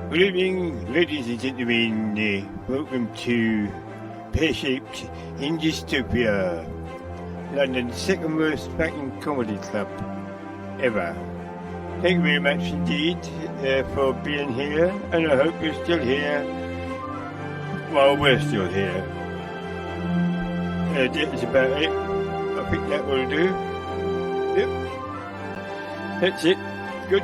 Good evening, ladies and gentlemen. Welcome to PEAR SHAPED in Dystopia, London's second most fucking comedy club ever. Thank you very much indeed for being here, and I hope you're still here. Well, we're still here. That's about it. I think that will do. Yep. That's it. Good.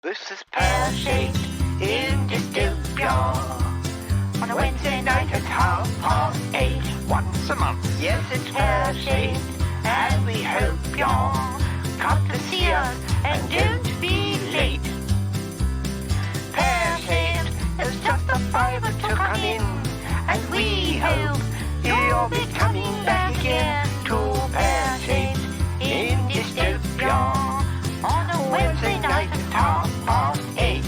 This is PEAR SHAPED in Dystopia on a Wednesday night at 8:30 once a month. Yes, it's PEAR SHAPED, and we hope you'll come to see us and don't be late. PEAR SHAPED is just a fiver to come in, and we hope you'll be coming back again to PEAR SHAPED in Dystopia on a Wednesday night at 8:30.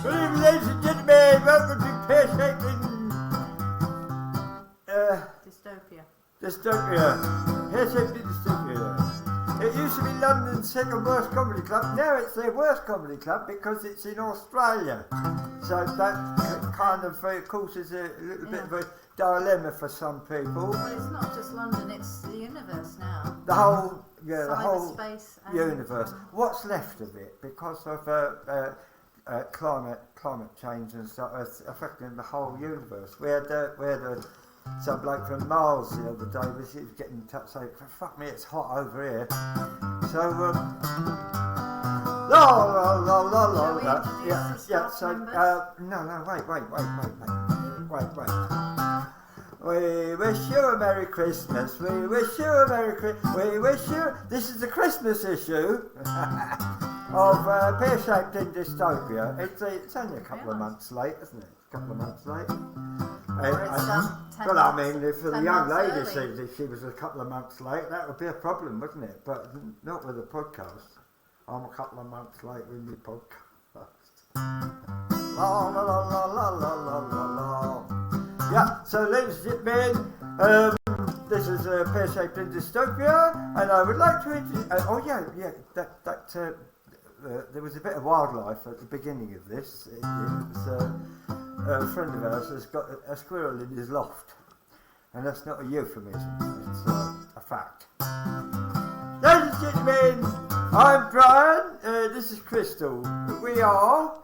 Good evening, ladies and gentlemen. Welcome to PEAR SHAPED in Dystopia. PEAR SHAPED in Dystopia. It used to be London's second worst comedy club. Now it's their worst comedy club because it's in Australia. So that kind of causes a little bit of a dilemma for some people. Well, it's not just London, it's the universe now. The whole, the whole Cyberspace universe. What's left of it because of climate change and stuff affecting the whole universe. We had some bloke from Mars the other day was getting in touch saying, fuck me, it's hot over here. So we wish you a Merry Christmas. We wish you a Merry Christmas. We wish you. This is the Christmas issue of PEAR SHAPED in Dystopia. It's only a couple of months late, isn't it? A couple of months late. Well, I mean, if the young lady said if she was a couple of months late, that would be a problem, wouldn't it? But not with a podcast. I'm a couple of months late with my podcast. La la la la la la la la la. Yeah, so ladies and gentlemen, this is PEAR SHAPED in Dystopia, and I would like to introduce. There was a bit of wildlife at the beginning of this. It was a friend of ours has got a squirrel in his loft, and that's not a euphemism, it's a fact. Ladies and gentlemen, I'm Brian, this is Krysstal. We are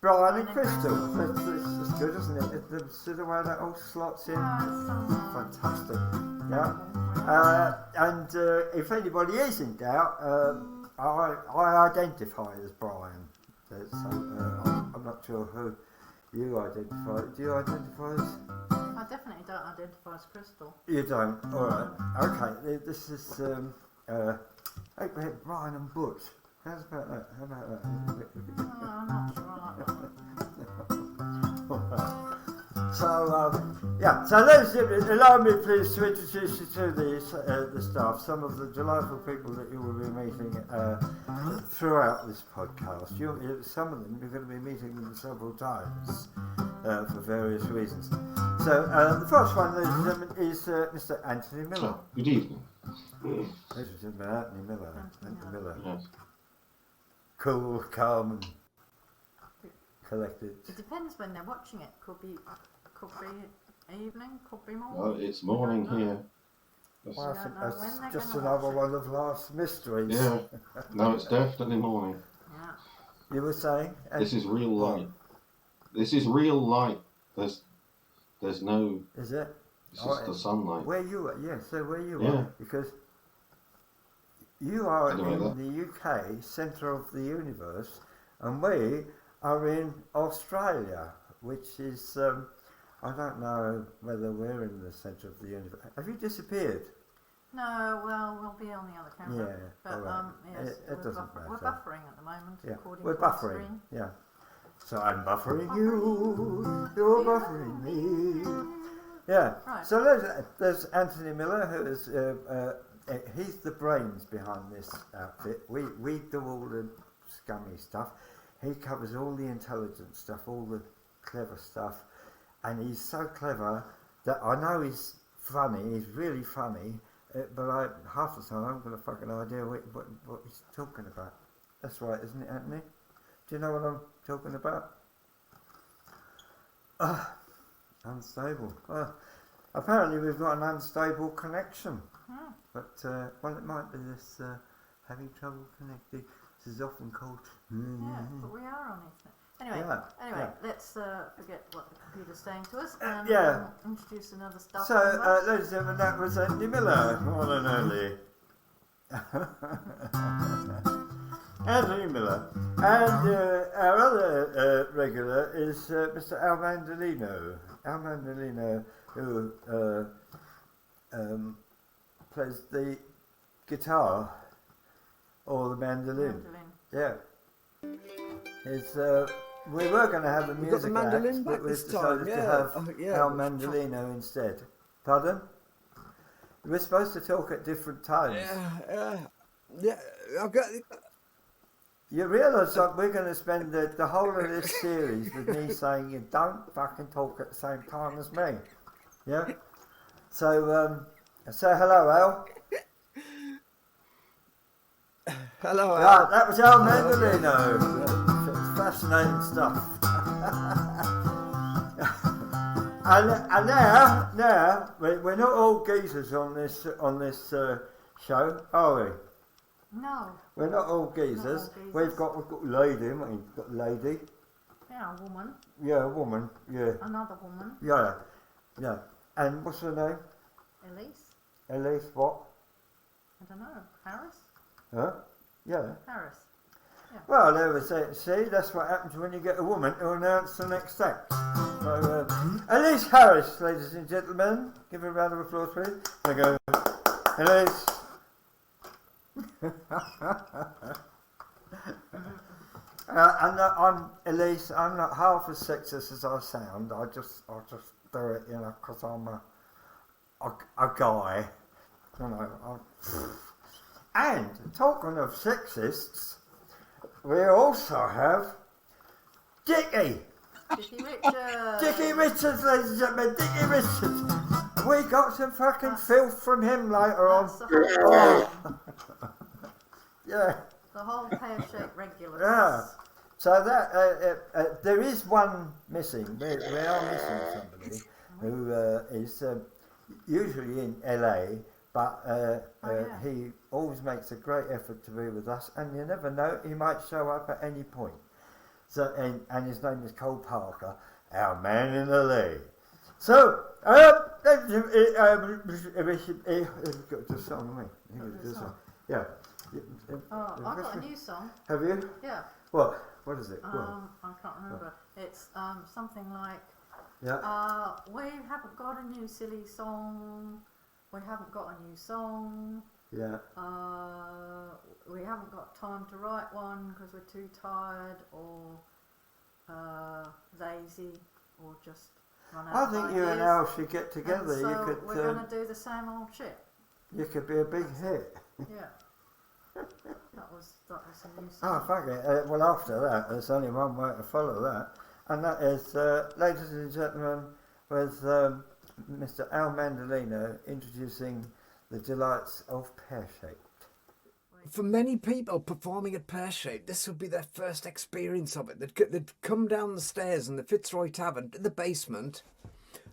Brian and Krysstal. That's good, isn't it? See the way that all slots in? Fantastic. Yeah. And if anybody is in doubt, I identify as Brian. So I'm not sure who you identify. Do you identify as? I definitely don't identify as Krysstal. You don't? Alright. Okay, this is Brian and Butch. How's about that? How about that? I'm not sure I like that. So ladies and gentlemen, allow me please to introduce you to the staff, some of the delightful people that you will be meeting throughout this podcast. Some of them you're going to be meeting them several times for various reasons. So the first one, ladies and gentlemen, is Mr. Anthony Miller. Good evening. Ladies and gentlemen, Anthony Miller. Yes. Cool, calm and collected. It depends when they're watching it. Could be evening, could be morning. Well, it's morning here. Well, I think that's just another one of life's mysteries. Yeah. No, it's definitely morning. Yeah. You were saying? This is real light. This is real light. There's no. Is it? It's just the sunlight. Where you are? Yeah. So where you Yeah. are? Because you are Anyway, in the UK, centre of the universe, and we are in Australia, which is. I don't know whether we're in the centre of the universe. Have you disappeared? No, well, we'll be on the other camera. Yeah, but right. yes, it doesn't matter. We're buffering at the moment. Yeah, according we're to our buffering. screen. Yeah. So I'm buffering you. You're buffering me. Yeah. Right. So there's Anthony Miller, who is he's the brains behind this outfit. We do all the scummy stuff. he covers all the intelligent stuff, all the clever stuff, and he's so clever that I know he's funny, he's really funny, but half the time I haven't got a fucking idea what he's talking about. That's right, isn't it, Anthony? Do you know what I'm talking about? Unstable. Apparently we've got an unstable connection. But, well, it might be this having trouble connecting. This is often called... Yeah, but we are on Ethernet. Anyway, let's forget what the computer's saying to us and introduce another stuff. So, ladies and gentlemen, that was Andy Miller, one and only. Andy Miller. And our other regular is Mr. Al Mandolino. Al Mandolino, who plays the guitar or the mandolin. Yeah. It's, we were going to have a music act, but we decided to have Al Mandolino instead. Pardon? We're supposed to talk at different times. Yeah. I've got. You realise that we're going to spend the whole of this series with me saying you don't fucking talk at the same time as me. Yeah? So, say hello, Al. Hello, Al. Right, that was Al Mandolino. It's fascinating stuff. and now we're not all geezers on this show, are we? No. We're not all geezers. We've got lady, haven't we? We've got lady. Yeah, a woman. Yeah, a woman. Yeah. Another woman. Yeah. And what's her name? Elise. Elise what? I don't know. Harris? Huh? Yeah. Harris. Yeah. Well, there we say. See, that's what happens when you get a woman to announce the next act. So, Elise Harris, ladies and gentlemen. Give her a round of applause, please. There you go. Elise. I'm Elise. I'm not half as sexist as I sound. I just do it, you know, because I'm a guy, you know. And talking of sexists, we also have Dickie Richards. Dickie Richards, ladies and gentlemen. Dickie Richards. We got some fucking filth from him later on. Yeah. The whole pear-shaped regular. Yeah. So that there is one missing. We are missing somebody who is usually in LA, but he always makes a great effort to be with us, and you never know, he might show up at any point. So and his name is Cole Parker, our man in LA. So just song me. Yeah. Oh, I've got a new song. Have you? Yeah. What? What is it? I can't remember. It's something like. Yeah. We haven't got a new silly song. We haven't got a new song. Yeah. We haven't got time to write one because we're too tired or lazy or just run out of I think ideas. you and Al should get together. And so you could. We're going to do the same old shit. You could be a big hit. Yeah. That was a new Oh, song. fuck it. Well, after that, there's only one way to follow that, and that is, ladies and gentlemen, with Mr. Al Mandolino introducing the delights of Pear Shaped. For many people performing at Pear Shaped, this would be their first experience of it. They'd come down the stairs in the Fitzroy Tavern to the basement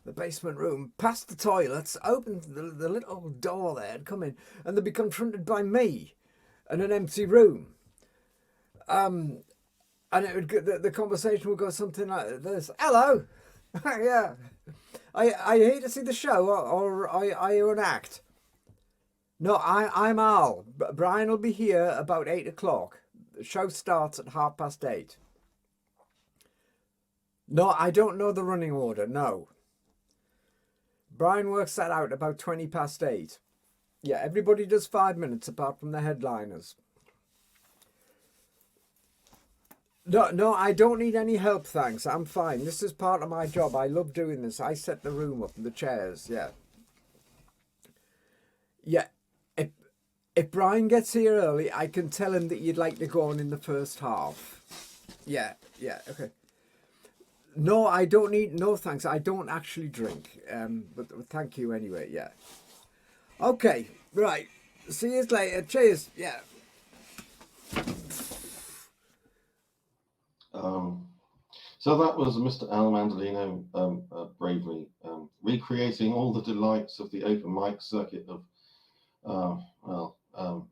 room, past the toilets, open the little door there and come in, and they'd be confronted by me in an empty room. And it would the conversation would go something like this: "Hello, yeah, I here to see the show, or are you an act?" "No, I'm Al. Brian will be here about 8 o'clock. The show starts at 8:30. "No, I don't know the running order, no. Brian works that out about 8:20. Yeah, everybody does 5 minutes apart from the headliners. No, I don't need any help, thanks. I'm fine. This is part of my job. I love doing this. I set the room up and the chairs, yeah. Yeah, if Brian gets here early, I can tell him that you'd like to go on in the first half. Yeah, okay. No, I don't need, no thanks, I don't actually drink, but thank you anyway, yeah. Okay, right, see you later, cheers, yeah. So that was Mr. Al Mandolino bravely recreating all the delights of the open mic circuit of,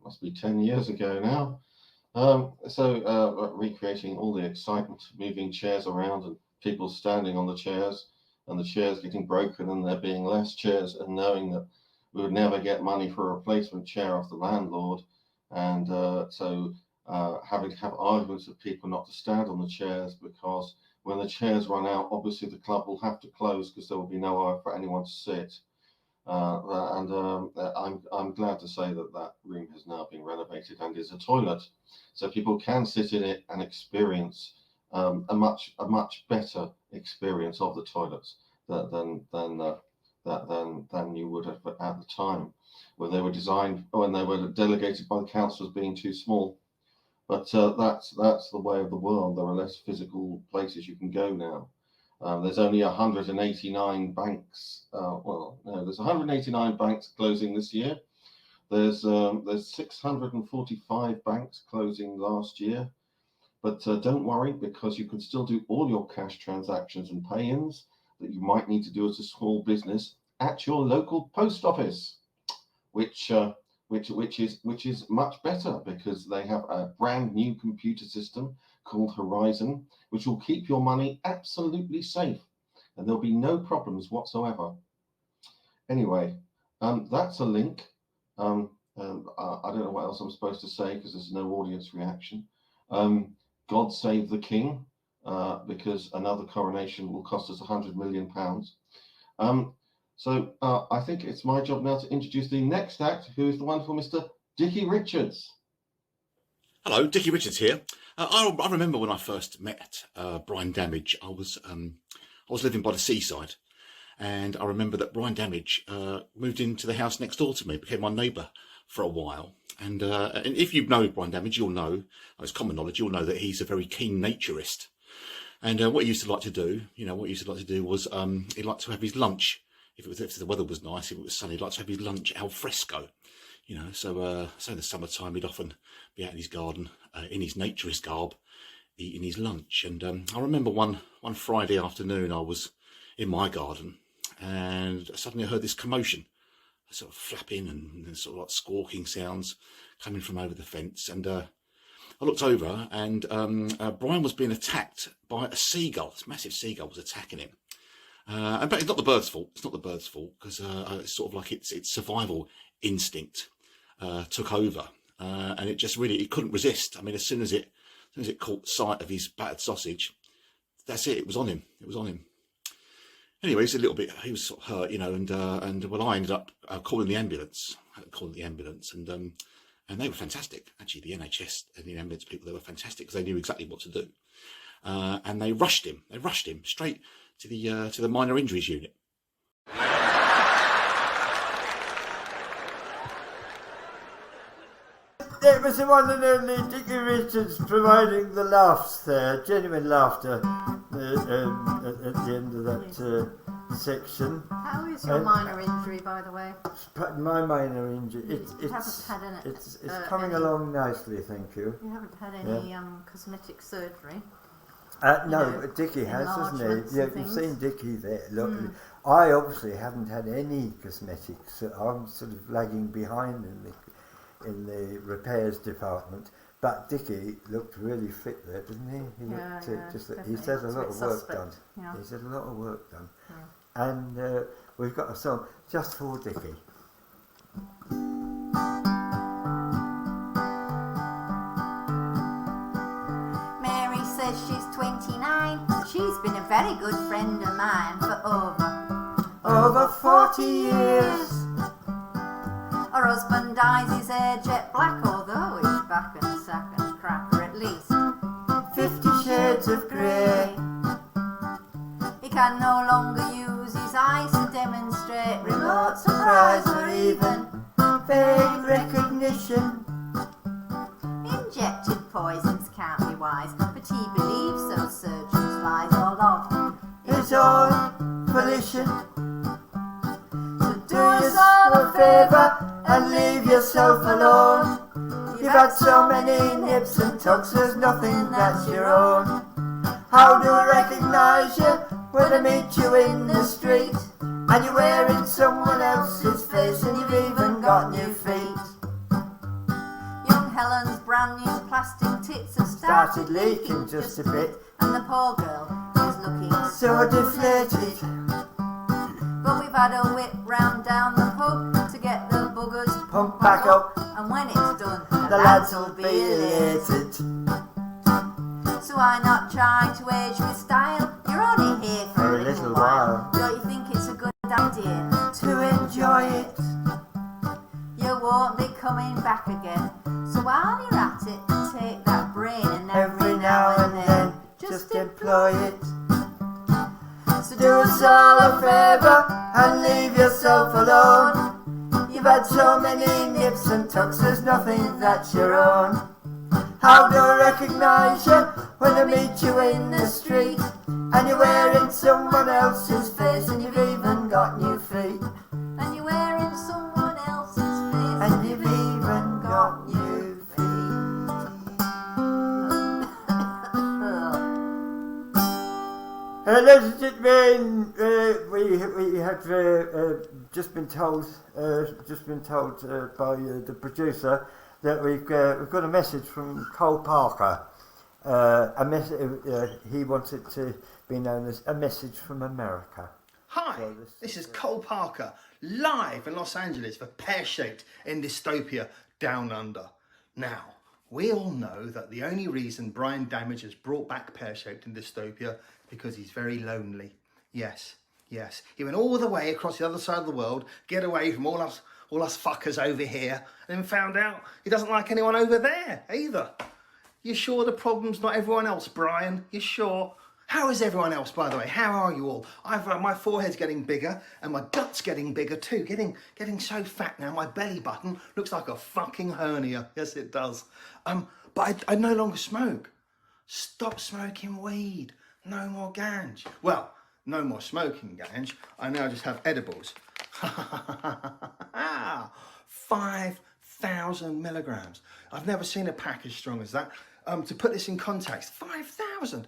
must be 10 years ago now. Recreating all the excitement, moving chairs around and people standing on the chairs and the chairs getting broken and there being less chairs, and knowing that we would never get money for a replacement chair off the landlord, and having to have arguments with people not to stand on the chairs, because when the chairs run out, obviously the club will have to close because there will be nowhere for anyone to sit. I'm glad to say that room has now been renovated and is a toilet, so people can sit in it and experience a much better experience of the toilets than you would have at the time when they were designed, when they were delegated by the council as being too small. But that's the way of the world. There are less physical places you can go now. There's only 189 banks. There's 189 banks closing this year. There's 645 banks closing last year. But don't worry, because you can still do all your cash transactions and pay-ins that you might need to do as a small business at your local post office, which is much better, because they have a brand new computer system called Horizon, which will keep your money absolutely safe, and there'll be no problems whatsoever. Anyway, that's a link. I don't know what else I'm supposed to say because there's no audience reaction. God save the king, because another coronation will cost us £100 million. I think it's my job now to introduce the next act, who is the wonderful Mr. Dickie Richards. Hello, Dickie Richards here. I remember when I first met Brian Damage. I was living by the seaside, and I remember that Brian Damage moved into the house next door to me, became my neighbour for a while. And if you know Brian Damage, you'll know, it's common knowledge, you'll know that he's a very keen naturist. And what he used to like to do, was he liked to have his lunch. If the weather was nice, if it was sunny, he'd like to have his lunch al fresco. So in the summertime, he'd often be out in his garden, in his naturist garb, eating his lunch. And I remember one Friday afternoon, I was in my garden, and suddenly I heard this commotion, sort of flapping and sort of like squawking sounds coming from over the fence. And I looked over, and Brian was being attacked by a seagull. This massive seagull was attacking him. But it's not the bird's fault. It's not the bird's fault, because it's sort of like its survival instinct took over, and it just really, it couldn't resist. I mean, as soon as it caught sight of his battered sausage, that's it. It was on him. Anyway, he was sort of hurt, and I ended up calling the ambulance. And they were fantastic. Actually, the NHS and the ambulance people, they were fantastic, because they knew exactly what to do. And they rushed him straight to the minor injuries unit. It was the one and only Dickie Richards providing the laughs there, genuine laughter at the end of that section. How is your minor injury, by the way? My minor injury, it's coming along nicely, thank you. You haven't had any cosmetic surgery? No, but Dickie has, hasn't he? Yeah, you've seen Dickie there. Look, I obviously haven't had any cosmetics. I'm sort of lagging behind in the repairs department. But Dickie looked really fit there, didn't he? He's had a lot of work done. Yeah. He's had a lot of work done. Yeah. And we've got a song just for Dickie. Mary says she's 29. She's been a very good friend of mine for over 40 years. Her husband dyes his hair jet black, although he's back and sack and cracker at least 50 shades of grey. He can no longer use his eyes to demonstrate remote surprise or even vague recognition. Injected poisons can't be wise, but he believes own volition. So do yourself a favour and leave yourself alone. You've had so many nips and tucks, there's nothing that's your own. How do I recognise you when I meet you in the street? And you're wearing someone else's face and you've even got new feet. Young Helen's brand new plastic tits have started leaking just a bit, and the poor girl is looking So deflated. But we've had a whip round down the pub to get the buggers Pump back up, and when it's done, the lads will be elated. So why not try to age with style? You're only here for a little while. Don't you think it's a good idea To enjoy it. You won't be coming back again. So while you're at it, take that brain and Every now and then, just employ it. So do us all a favour and leave yourself alone. You've had so many nips and tucks, there's nothing that's your own. How do I recognise you when I meet you in the street? And you're wearing someone else's face and you've even got new feet. and you're wearing someone else's face. And you've even got new feet. Ladies and gentlemen, we have just been told by the producer that we've got a message from Cole Parker. He wants it to be known as a message from America. Hi, So this is Cole Parker, live in Los Angeles for Pear Shaped in Dystopia Down Under. Now, we all know that the only reason Brian Damage has brought back Pear Shaped in Dystopia is because he's very lonely. Yes. He went all the way across the other side of the world, get away from all us fuckers over here, and then found out he doesn't like anyone over there either. You sure the problem's not everyone else, Brian? You sure? How is everyone else, by the way? How are you all? My forehead's getting bigger and my gut's getting bigger too. Getting so fat now, my belly button looks like a fucking hernia. Yes, it does. But I no longer smoke. Stop smoking weed. No more ganj. Well, no more smoking ganj. I now just have edibles. 5,000 milligrams. I've never seen a pack as strong as that. To put this in context, 5,000.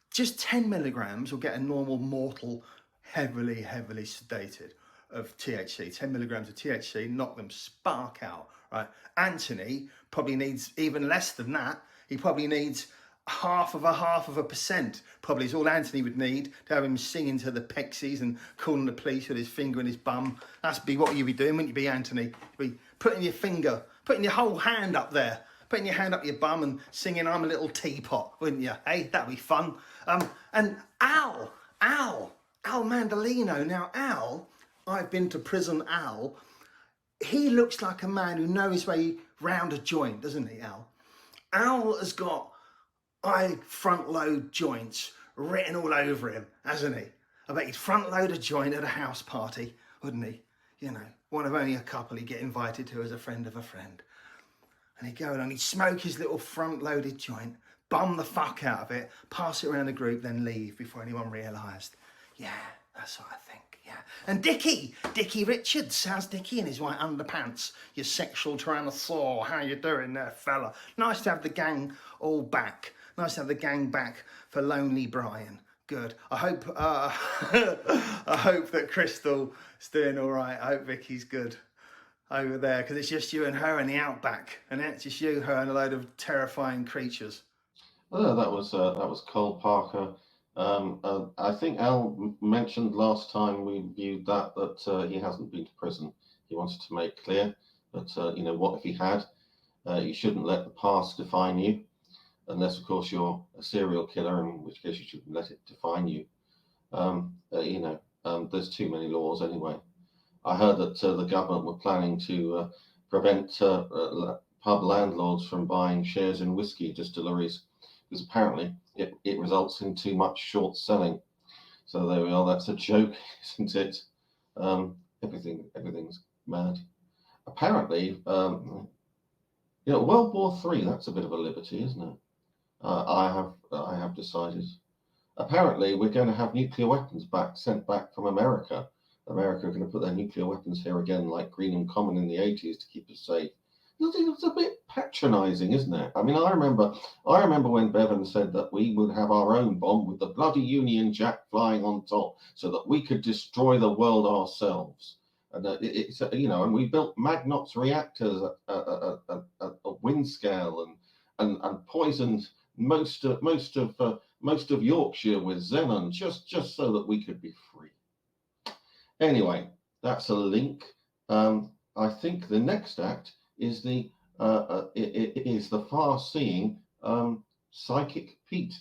Just 10 milligrams will get a normal mortal, heavily sedated of THC. 10 milligrams of THC, knock them spark out, right? Anthony probably needs even less than that. He probably needs half of a percent. Probably is all Anthony would need to have him singing to the Pixies and calling the police with his finger in his bum. That's be what you'd be doing, wouldn't you be, Anthony? You'd be putting your whole hand up there, putting your hand up your bum and singing I'm a Little Teapot, wouldn't you? Hey, that'd be fun. And Al Mandolino. Now, Al, I've been to prison Al. He looks like a man who knows his way round a joint, doesn't he, Al? Al has got front load joints written all over him, hasn't he? I bet he'd front load a joint at a house party, wouldn't he? You know, one of only a couple he'd get invited to as a friend of a friend. And he'd go and he'd smoke his little front loaded joint, bum the fuck out of it, pass it around the group, then leave before anyone realised. Yeah, that's what I think, yeah. And Dickie Richards, how's Dickie in his white underpants? You sexual tyrannosaur, how you doing there, fella? Nice to have the gang all back. Nice to have the gang back for Lonely Brian. Good. I hope that Krysstal is doing all right. I hope Vicky's good over there, because it's just you and her in the outback, and it's just you, her, and a load of terrifying creatures. Oh, that was Cole Parker. I think Al mentioned last time we viewed that he hasn't been to prison. He wanted to make clear that you know, what if he had? You shouldn't let the past define you, unless of course you're a serial killer, in which case you shouldn't let it define you. You know, there's too many laws anyway. I heard that the government were planning to prevent pub landlords from buying shares in whiskey distilleries, because apparently it results in too much short selling. So there we are. That's a joke, isn't it? Everything's mad. Apparently, you know, World War III. That's a bit of a liberty, isn't it? I have decided. apparently we're going to have nuclear weapons sent back from America. America are going to put their nuclear weapons here again, like Green and Common in the 80s, to keep us safe. It's a bit patronising, isn't it? I mean, I remember when Bevan said that we would have our own bomb with the bloody Union Jack flying on top, so that we could destroy the world ourselves. And it's and we built Magnox reactors at Windscale and poisoned most of Yorkshire with xenon just so that we could be free. Anyway, that's a link. I think the next act is the far-seeing Psychic Pete.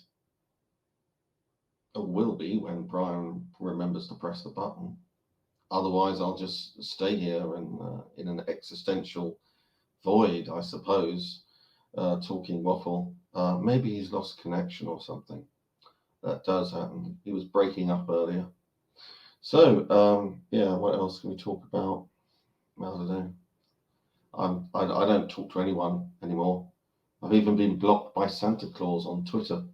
Or will be when Brian remembers to press the button. Otherwise, I'll just stay here in an existential void, I suppose, talking waffle. Maybe he's lost connection or something. That does happen. He was breaking up earlier. So, yeah, what else can we talk about? I don't know. I don't talk to anyone anymore. I've even been blocked by Santa Claus on Twitter.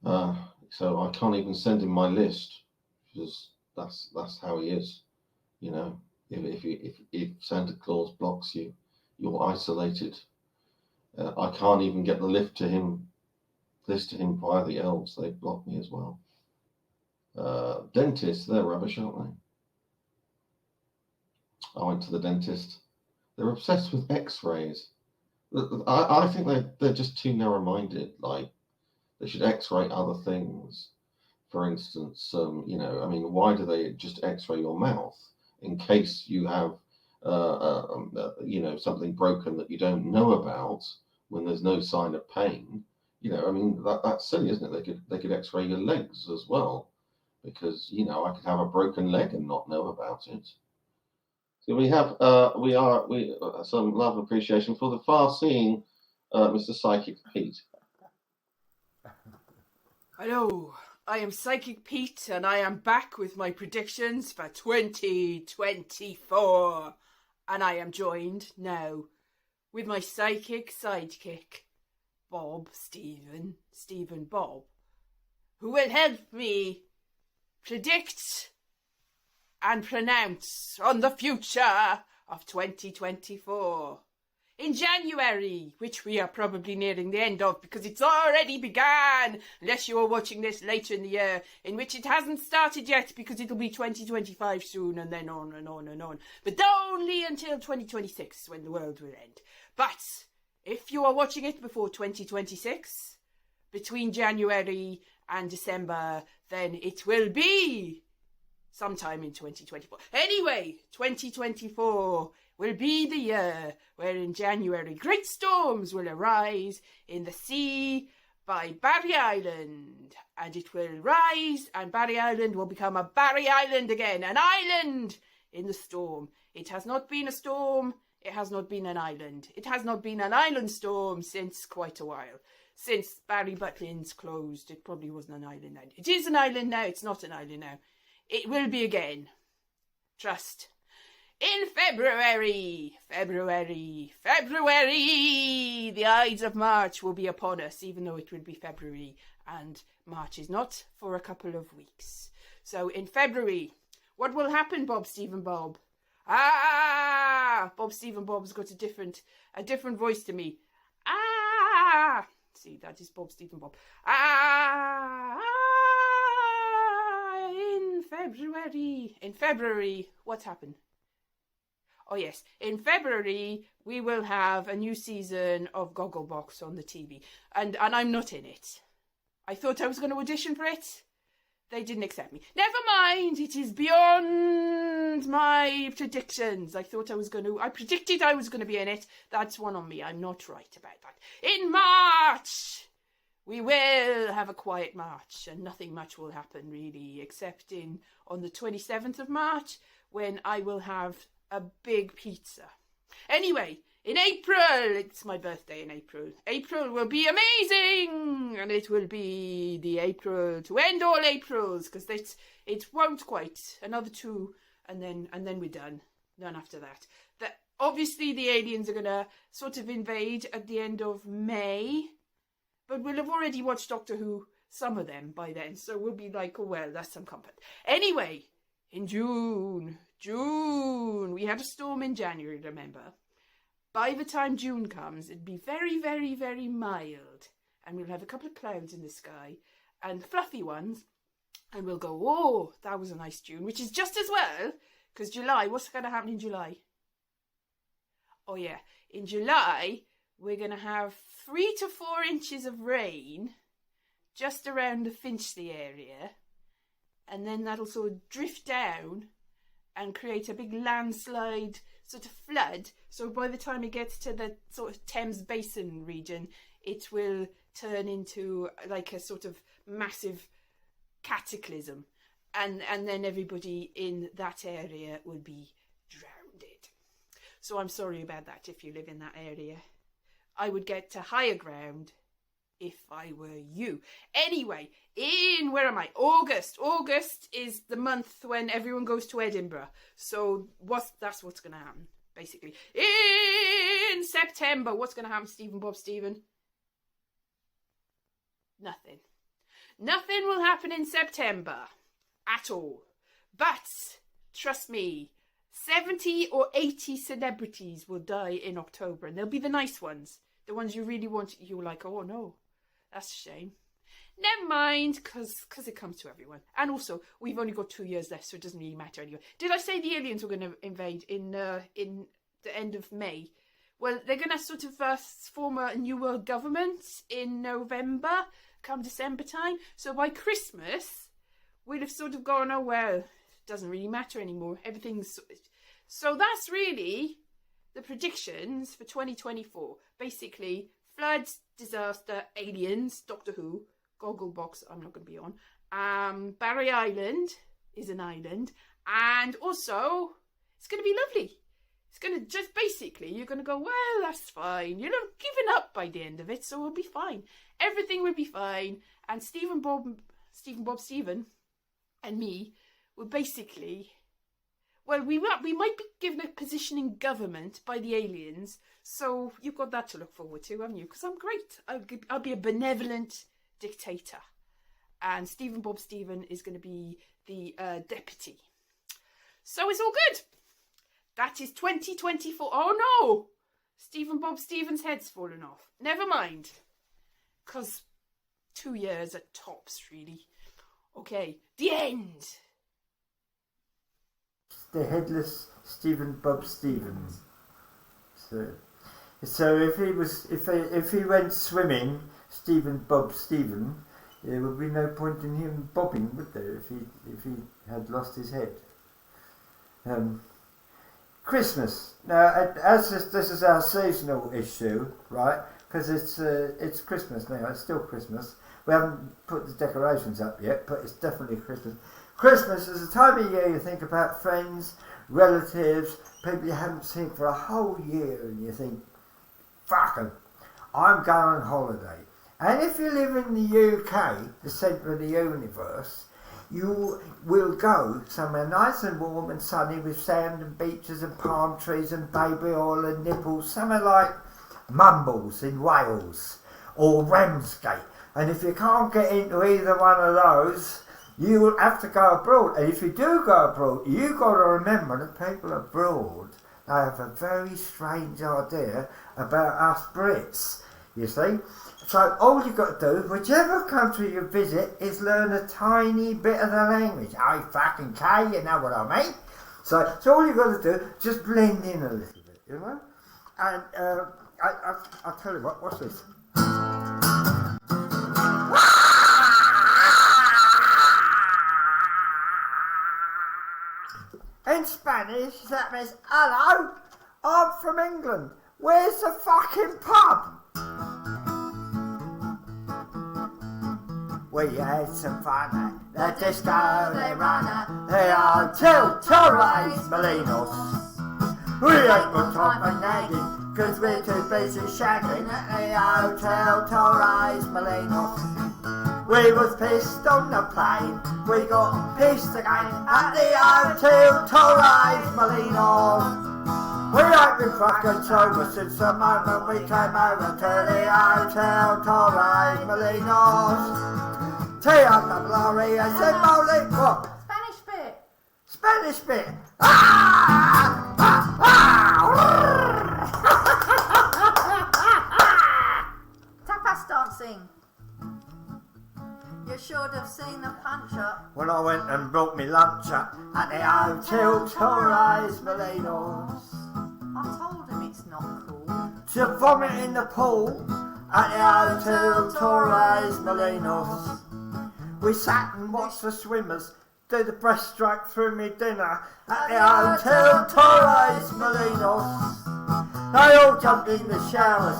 So I can't even send him my list, because that's how he is. You know, if Santa Claus blocks you, you're isolated. I can't even get the list to him via the elves. They block me as well. Dentists, they're rubbish, aren't they? I went to the dentist. They're obsessed with X-rays. I think they're just too narrow-minded. Like, they should X-ray other things. For instance, I mean, why do they just X-ray your mouth in case you have, something broken that you don't know about when there's no sign of pain? I mean, that's silly, isn't it? They could X-ray your legs as well, because I could have a broken leg and not know about it. So we have some love and appreciation for the far-seeing Mr. Psychic Pete. Hello, I am Psychic Pete, and I am back with my predictions for 2024. And I am joined now with my psychic sidekick, Stephen Bob, who will help me predict and pronounce on the future of 2024. In January, which we are probably nearing the end of because it's already began, unless you are watching this later in the year, in which it hasn't started yet because it'll be 2025 soon, and then on and on and on. But only until 2026, when the world will end. But if you are watching it before 2026, between January and December, then it will be sometime in 2024. Anyway, 2024 will be the year where in January great storms will arise in the sea by Barry Island, and it will rise and Barry Island will become a Barry Island again, an island in the storm. It has not been a storm, it has not been an island. It has not been an island storm since quite a while. Since Barry Butlin's closed, it probably wasn't an island then. It is an island now, it's not an island now. It will be again. Trust. In February, the Ides of March will be upon us, even though it will be February, and March is not for a couple of weeks. So in February, what will happen, Bob Stephen Bob? Bob Stephen Bob's got a different voice to me. See, that is Bob Stephen Bob. In February, what happened? Oh yes, in February we will have a new season of Gogglebox on the TV, and I'm not in it. I thought I was going to audition for it. They didn't accept me. Never mind, it is beyond my predictions. I predicted I was going to be in it. That's one on me. I'm not right about that. In March, we will have a quiet March, and nothing much will happen really, except on the 27th of March, when I will have a big pizza. Anyway, in April, it's my birthday in April. April will be amazing, and it will be the April to end all Aprils, because it won't quite. Another 2, and then we're done. None after that. Obviously, the aliens are gonna sort of invade at the end of May, but we'll have already watched Doctor Who some of them by then. So we'll be like, oh, well, that's some comfort. Anyway, in June, we had a storm in January, remember? By the time June comes, it'd be very, very, very mild. And we'll have a couple of clouds in the sky and fluffy ones. And we'll go, oh, that was a nice June, which is just as well. Because July, what's going to happen in July? Oh, yeah. In July, we're going to have 3 to 4 inches of rain just around the Finchley area. And then that'll sort of drift down and create a big landslide sort of flood. So by the time it gets to the sort of Thames Basin region, it will turn into like a sort of massive cataclysm. And then everybody in that area will be drowned. So I'm sorry about that if you live in that area. I would get to higher ground if I were you. Anyway, where am I? August. August is the month when everyone goes to Edinburgh. So that's what's going to happen, basically. In September, what's going to happen, Stephen Bob Stephen? Nothing. Nothing will happen in September at all. But, trust me, 70 or 80 celebrities will die in October. And they'll be the nice ones. The ones you really want. You're like, oh no, that's a shame. Never mind, because it comes to everyone. And also, we've only got 2 years left, so it doesn't really matter anyway. Did I say the aliens were going to invade in the end of May? Well, they're going to sort of form a new world government in November, come December time. So by Christmas, we'll have sort of gone, oh, well, it doesn't really matter anymore. Everything's... So that's really the predictions for 2024. Basically, floods, disaster, aliens, Doctor Who, Gogglebox, I'm not going to be on. Barry Island is an island. And also, it's going to be lovely. It's going to just basically, you're going to go, well, that's fine. You're not giving up by the end of it, so we'll be fine. Everything will be fine. And Stephen Bob Stephen and me will basically, well, we might be given a position in government by the aliens. So you've got that to look forward to, haven't you? Because I'm great. I'll be a benevolent dictator. And Stephen Bob Stephen is going to be the deputy. So it's all good. That is 2024. Oh no! Stephen Bob Stephen's head's fallen off. Never mind. Because 2 years at tops, really. Okay, the end. The headless Stephen Bob Stephen. So if he went swimming, Stephen Bob Stephen, there would be no point in him bobbing, would there? If he had lost his head. Christmas. Now, as this is our seasonal issue, right? Because it's Christmas now. It's still Christmas. We haven't put the decorations up yet, but it's definitely Christmas. Christmas is the time of year you think about friends, relatives, people you haven't seen for a whole year, and you think, fuck 'em, I'm going on holiday. And if you live in the UK, the centre of the universe, you will go somewhere nice and warm and sunny with sand and beaches and palm trees and baby oil and nipples, somewhere like Mumbles in Wales or Ramsgate. And if you can't get into either one of those, you will have to go abroad. And if you do go abroad, you've got to remember that people abroad, they have a very strange idea about us Brits, you see. So all you've got to do, whichever country you visit, is learn a tiny bit of the language. I fucking K, you know what I mean? So all you've got to do, just blend in a little bit, you know? And I'll tell you what, watch this. In Spanish, that means, hello, I'm from England. Where's the fucking pub? We had some fun at the disco they run at the hotel Torres Molinos. We ain't got time for nagging, cause we're too busy shagging at the hotel Torres Molinos. We was pissed on the plane, we got pissed again at the hotel Torres Molinos. We ain't been fucking sober since the moment we came over to the hotel Torres Molinos. T-O-R-R-E-S-E-M-O-L-I. What? Spanish bit. Spanish bit. Ah! Ah! Ah! Tapas dancing. You should have seen the punch up. When I went and brought me lunch up at the Hotel Torres Molinos. I told him it's not cool. To vomit in the pool at the Hotel Torres Molinos. We sat and watched the swimmers do the breaststroke through me dinner at the Hotel Torres Molinos. They all jumped in the showers,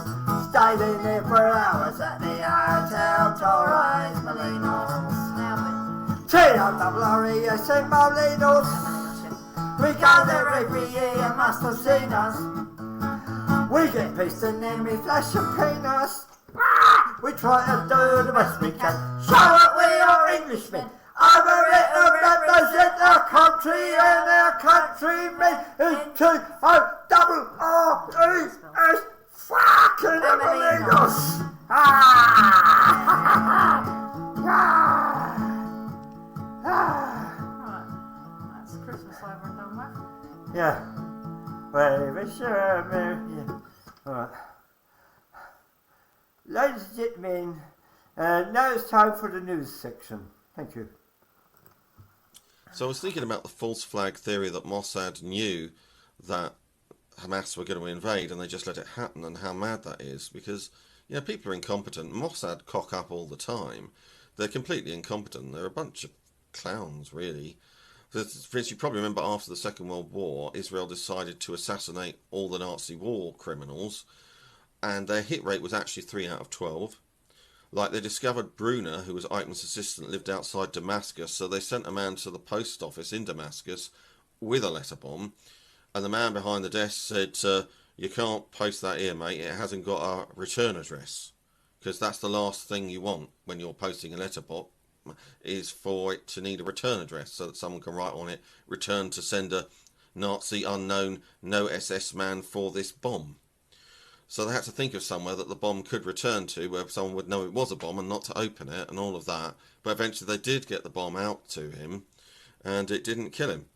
stayed in there for hours at the Hotel Torres Molinos. T-O-R-R-E-S-E Molinos. We go there every year, you must have seen us. We get pissed and then we flash a penis. We try to do the best we can. Show that we are Englishmen. Over it and represent our country and our countrymen. T-O-R-R-E-S fucking Molinos. Right, that's Christmas over and done with. Yeah. Well, yeah. Alright. Ladies and gentlemen, now it's time for the news section. Thank you. So I was thinking about the false flag theory that Mossad knew that Hamas were going to invade and they just let it happen, and how mad that is, because, you know, people are incompetent. Mossad cock up all the time. They're completely incompetent. They're a bunch of clowns, really. For instance, you probably remember after the Second World War, Israel decided to assassinate all the Nazi war criminals, and their hit rate was actually 3 out of 12. Like, they discovered Brunner, who was Eichmann's assistant, lived outside Damascus, so they sent a man to the post office in Damascus with a letter bomb, and the man behind the desk said, you can't post that here, mate, it hasn't got a return address, because that's the last thing you want when you're posting a letter bomb, is for it to need a return address, so that someone can write on it, return to sender, Nazi unknown, no SS man for this bomb. So they had to think of somewhere that the bomb could return to, where someone would know it was a bomb and not to open it and all of that. But eventually they did get the bomb out to him, and it didn't kill him.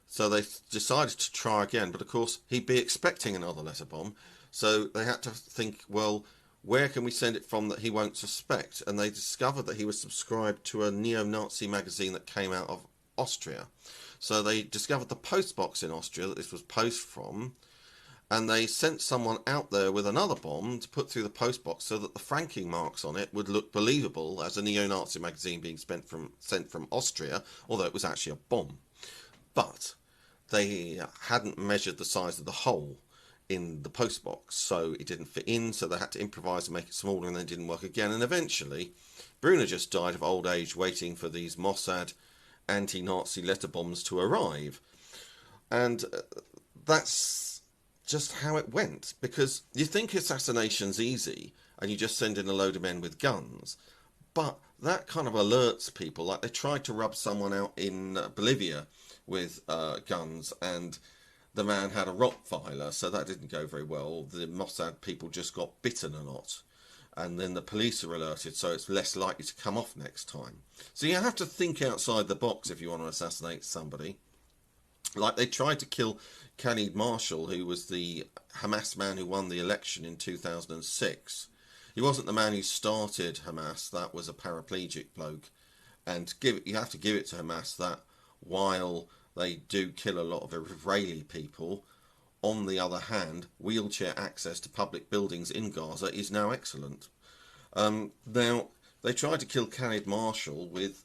So they decided to try again, but of course he'd be expecting another letter bomb. So they had to think, well, where can we send it from that he won't suspect? And they discovered that he was subscribed to a neo-Nazi magazine that came out of Austria. So they discovered the post box in Austria that this was post from, and they sent someone out there with another bomb to put through the post box so that the franking marks on it would look believable as a neo-Nazi magazine being sent from Austria, although it was actually a bomb. But they hadn't measured the size of the hole in the post box, so it didn't fit in, so they had to improvise and make it smaller, and then it didn't work again. And eventually, Brunner just died of old age waiting for these Mossad anti-Nazi letter bombs to arrive. And that's just how it went, because you think assassination's easy and you just send in a load of men with guns, but that kind of alerts people. Like, they tried to rub someone out in Bolivia with guns, and the man had a Rottweiler, so that didn't go very well. The Mossad people just got bitten a lot, and then the police are alerted, so it's less likely to come off next time. So you have to think outside the box if you want to assassinate somebody. Like, they tried to kill Khalid Marshall, who was the Hamas man who won the election in 2006. He wasn't the man who started Hamas. That was a paraplegic bloke. And you have to give it to Hamas that while they do kill a lot of Israeli people, on the other hand, wheelchair access to public buildings in Gaza is now excellent. Now, they tried to kill Khalid Marshall with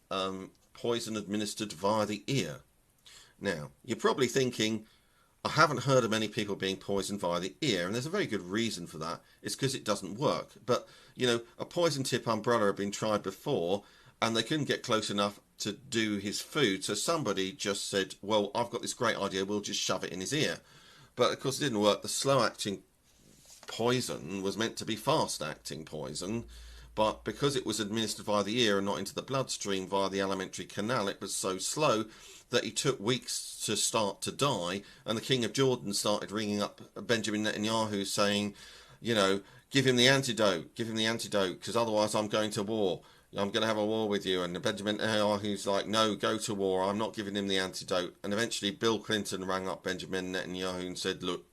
poison administered via the ear. Now, you're probably thinking, I haven't heard of many people being poisoned via the ear, and there's a very good reason for that. It's because it doesn't work. But, you know, a poison tip umbrella had been tried before, and they couldn't get close enough to do his food, so somebody just said, well, I've got this great idea, we'll just shove it in his ear. But, of course, it didn't work. The slow-acting poison was meant to be fast-acting poison, but because it was administered via the ear and not into the bloodstream via the alimentary canal, it was so slow that he took weeks to start to die, and the King of Jordan started ringing up Benjamin Netanyahu saying, you know, give him the antidote, because otherwise I'm going to war. I'm going to have a war with you. And Benjamin Netanyahu's like, no, go to war. I'm not giving him the antidote. And eventually Bill Clinton rang up Benjamin Netanyahu and said, look,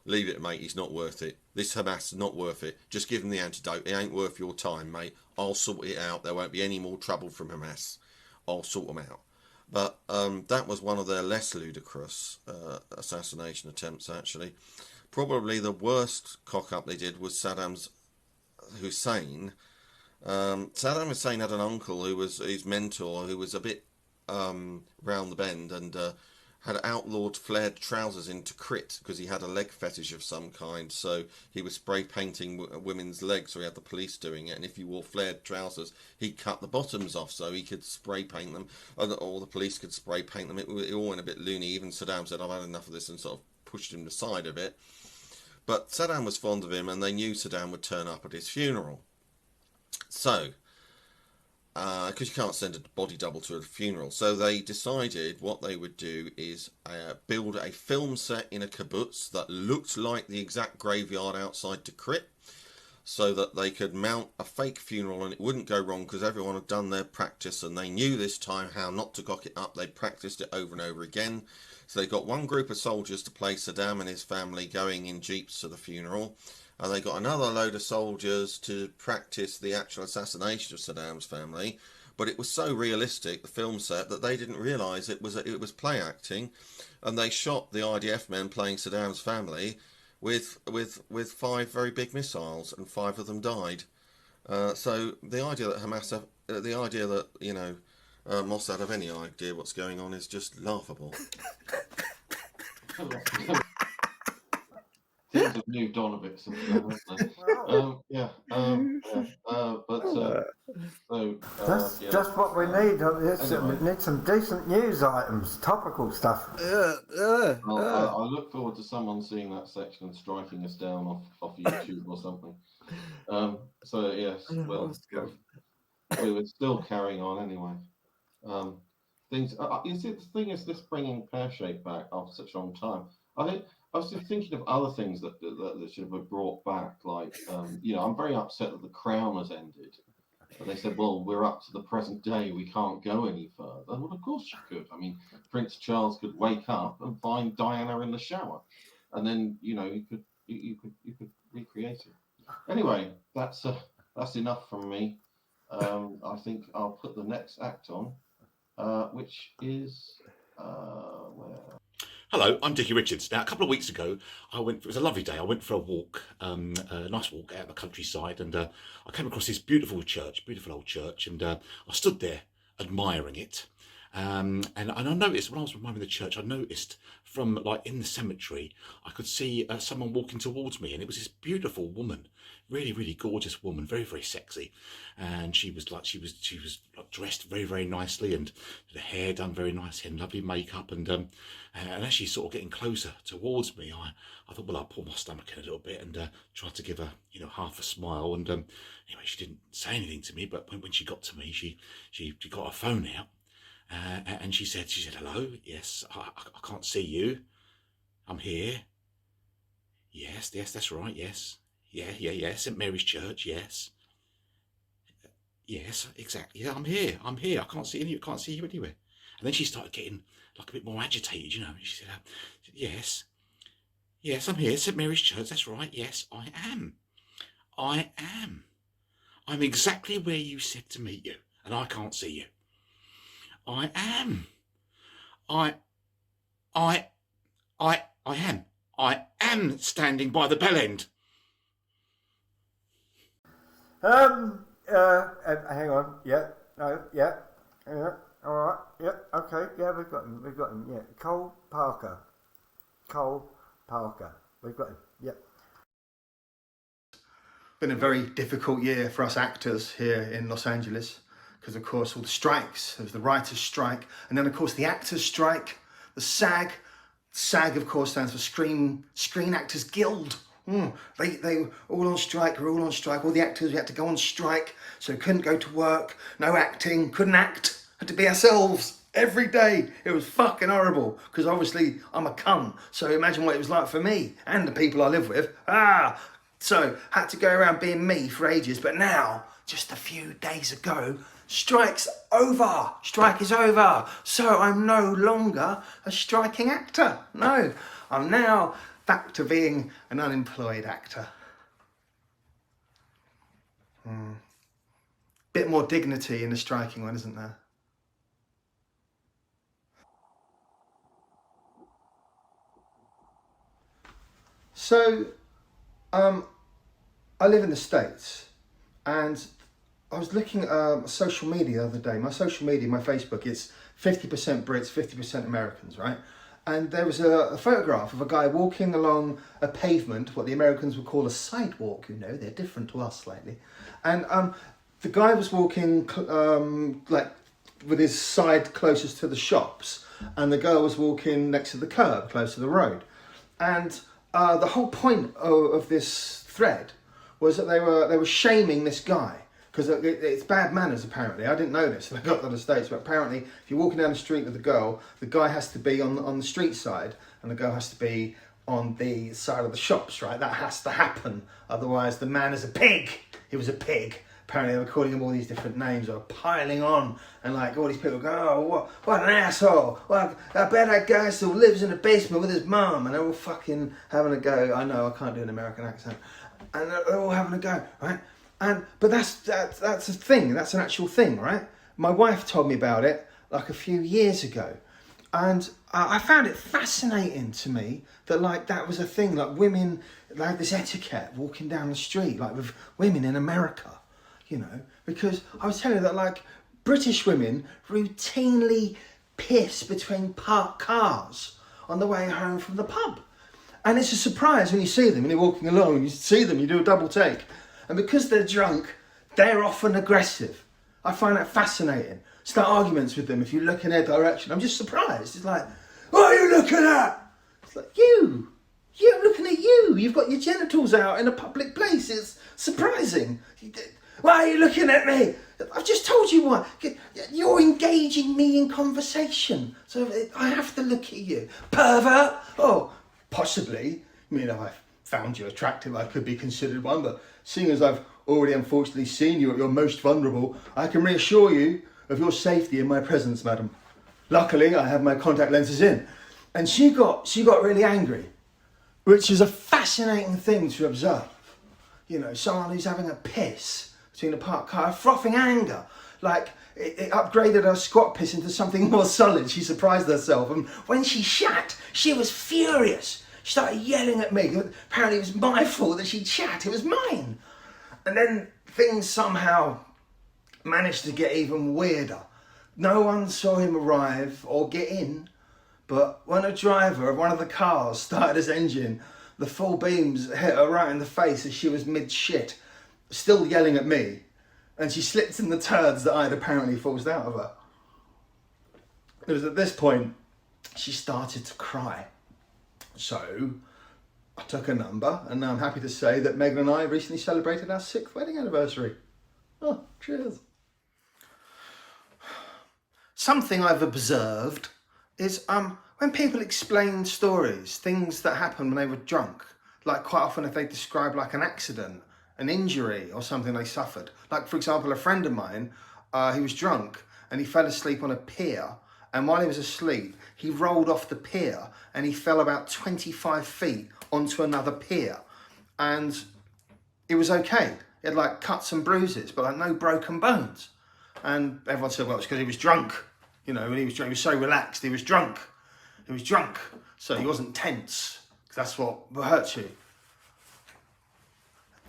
leave it, mate. He's not worth it. This Hamas is not worth it. Just give him the antidote. It ain't worth your time, mate. I'll sort it out. There won't be any more trouble from Hamas. I'll sort them out. But that was one of their less ludicrous assassination attempts, actually. Probably the worst cock-up they did was Saddam Hussein. Saddam Hussein had an uncle who was his mentor, who was a bit round the bend and had outlawed flared trousers into Tikrit because he had a leg fetish of some kind. So he was spray painting women's legs, so he had the police doing it. And if you wore flared trousers, he'd cut the bottoms off so he could spray paint them, or the police could spray paint them. It all went a bit loony. Even Saddam said, I've had enough of this, and sort of pushed him aside a bit. But Saddam was fond of him, and they knew Saddam would turn up at his funeral. So, because you can't send a body double to a funeral, so they decided what they would do is build a film set in a kibbutz that looked like the exact graveyard outside Tikrit, so that they could mount a fake funeral and it wouldn't go wrong because everyone had done their practice and they knew this time how not to cock it up. They practiced it over and over again. So they got one group of soldiers to play Saddam and his family going in jeeps to the funeral, and they got another load of soldiers to practice the actual assassination of Saddam's family. But it was so realistic, the film set, that they didn't realise it was play acting, and they shot the IDF men playing Saddam's family with 5 very big missiles, and 5 of them died. So the idea that Mossad have any idea what's going on is just laughable. Things have moved on a bit since then, haven't they? That's what we need. We need some decent news items, topical stuff. I look forward to someone seeing that section and striking us down off YouTube or something. So yes, well, we were still carrying on anyway. Things. You see, the thing is, this bringing Pear Shape back after such a long time. I was just thinking of other things that should have been brought back. Like, I'm very upset that The Crown has ended. And they said, well, we're up to the present day. We can't go any further. Well, of course you could. I mean, Prince Charles could wake up and find Diana in the shower, and then you could recreate it. Anyway, that's enough from me. I think I'll put the next act on, which is where. Hello, I'm Dickie Richards. Now, a couple of weeks ago, it was a lovely day. I went for a walk, a nice walk out in the countryside, and I came across this beautiful old church, and I stood there admiring it. And I noticed, when I was admiring the church, I noticed from, like, in the cemetery, I could see someone walking towards me, and it was this beautiful woman, really, really gorgeous woman, very, very sexy. And she was dressed very, very nicely, and the hair done very nicely, and lovely makeup. And as she's sort of getting closer towards me, I thought, well, I'll pull my stomach in a little bit and try to give her, half a smile. And anyway, she didn't say anything to me, but when she got to me, she got her phone out. And she said, hello, yes, I can't see you. I'm here. Yes, that's right, yes. Yeah, St. Mary's Church, yes. Yes, exactly. Yeah, I'm here. I can't see you anywhere. And then she started getting like a bit more agitated, She said, yes, I'm here, St. Mary's Church, that's right, yes, I am. I'm exactly where you said to meet you, and I can't see you. I am. I am. I am standing by the bell end. Hang on. Yeah. No. Yeah. Yeah. All right. Yeah. Okay. Yeah. We've got him. Yeah. Cole Parker. We've got him. Yeah. Been a very difficult year for us actors here in Los Angeles. Because, of course, all the strikes. There was the writers' strike, and then, of course, the actors' strike, the SAG. SAG, of course, stands for Screen Actors Guild. They were all on strike. We're all on strike. All the actors, we had to go on strike, so we couldn't go to work. No acting. Couldn't act. Had to be ourselves every day. It was fucking horrible. Because obviously I'm a cunt. So imagine what it was like for me and the people I live with. So had to go around being me for ages. But now, just a few days ago, strike's over. Strike is over. So I'm no longer a striking actor. No, I'm now back to being an unemployed actor. Bit more dignity in the striking one, isn't there? So, I live in the States, and I was looking at social media the other day. My social media, my Facebook, it's 50% Brits, 50% Americans, right? And there was a photograph of a guy walking along a pavement, what the Americans would call a sidewalk, you know, they're different to us slightly. And the guy was walking like with his side closest to the shops, and the girl was walking next to the curb, close to the road. And the whole point of this thread was that they were shaming this guy because it's bad manners apparently. I didn't know this when I got to the States, but apparently if you're walking down the street with a girl, the guy has to be on the street side and the girl has to be on the side of the shops, right? That has to happen, otherwise the man is a pig. He was a pig. Apparently they were calling him all these different names, or piling on, and like all these people go, oh, what an asshole! Well, I bet that guy still lives in the basement with his mum, and they're all fucking having a go. I know I can't do an American accent, and they're all having a go, right? But that's a thing. That's an actual thing, right? My wife told me about it like a few years ago, and I found it fascinating to me that like that was a thing. Like women, like this etiquette walking down the street, like with women in America. You know, because I was telling you that like British women routinely piss between parked cars on the way home from the pub. And it's a surprise when you see them and you're walking along and you see them, you do a double take. And because they're drunk, they're often aggressive. I find that fascinating. Start arguments with them if you look in their direction. I'm just surprised. It's like, what are you looking at? It's like, you. I'm looking at you. You've got your genitals out in a public place. It's surprising. Why are you looking at me? I've just told you why. You're engaging me in conversation. So I have to look at you. Pervert? Oh, possibly. I mean, if I found you attractive, I could be considered one. But seeing as I've already unfortunately seen you at your most vulnerable, I can reassure you of your safety in my presence, madam. Luckily, I have my contact lenses in. And she got really angry, which is a fascinating thing to observe. You know, someone who's having a piss between a parked car, frothing anger. Like, it upgraded her squat piss into something more solid. She surprised herself. And when she shat, she was furious. She started yelling at me. Apparently it was my fault that she'd shat. It was mine. And then things somehow managed to get even weirder. No one saw him arrive or get in. But when a driver of one of the cars started his engine, the full beams hit her right in the face as she was mid-shit, still yelling at me, and she slipped in the turds that I had apparently forced out of her. It was at this point she started to cry. So I took her number, and now I'm happy to say that Megan and I recently celebrated our 6th wedding anniversary. Oh, cheers. Something I've observed is when people explain stories, things that happened when they were drunk, like quite often if they describe like an accident, an injury or something they suffered. Like for example, a friend of mine, he was drunk and he fell asleep on a pier, and while he was asleep, he rolled off the pier and he fell about 25 feet onto another pier, and it was okay. He had like cuts and bruises, but like no broken bones. And everyone said, well, it's because he was drunk. You know, when he was drunk, he was so relaxed, he was drunk. He was drunk, so he wasn't tense, because that's what hurts you.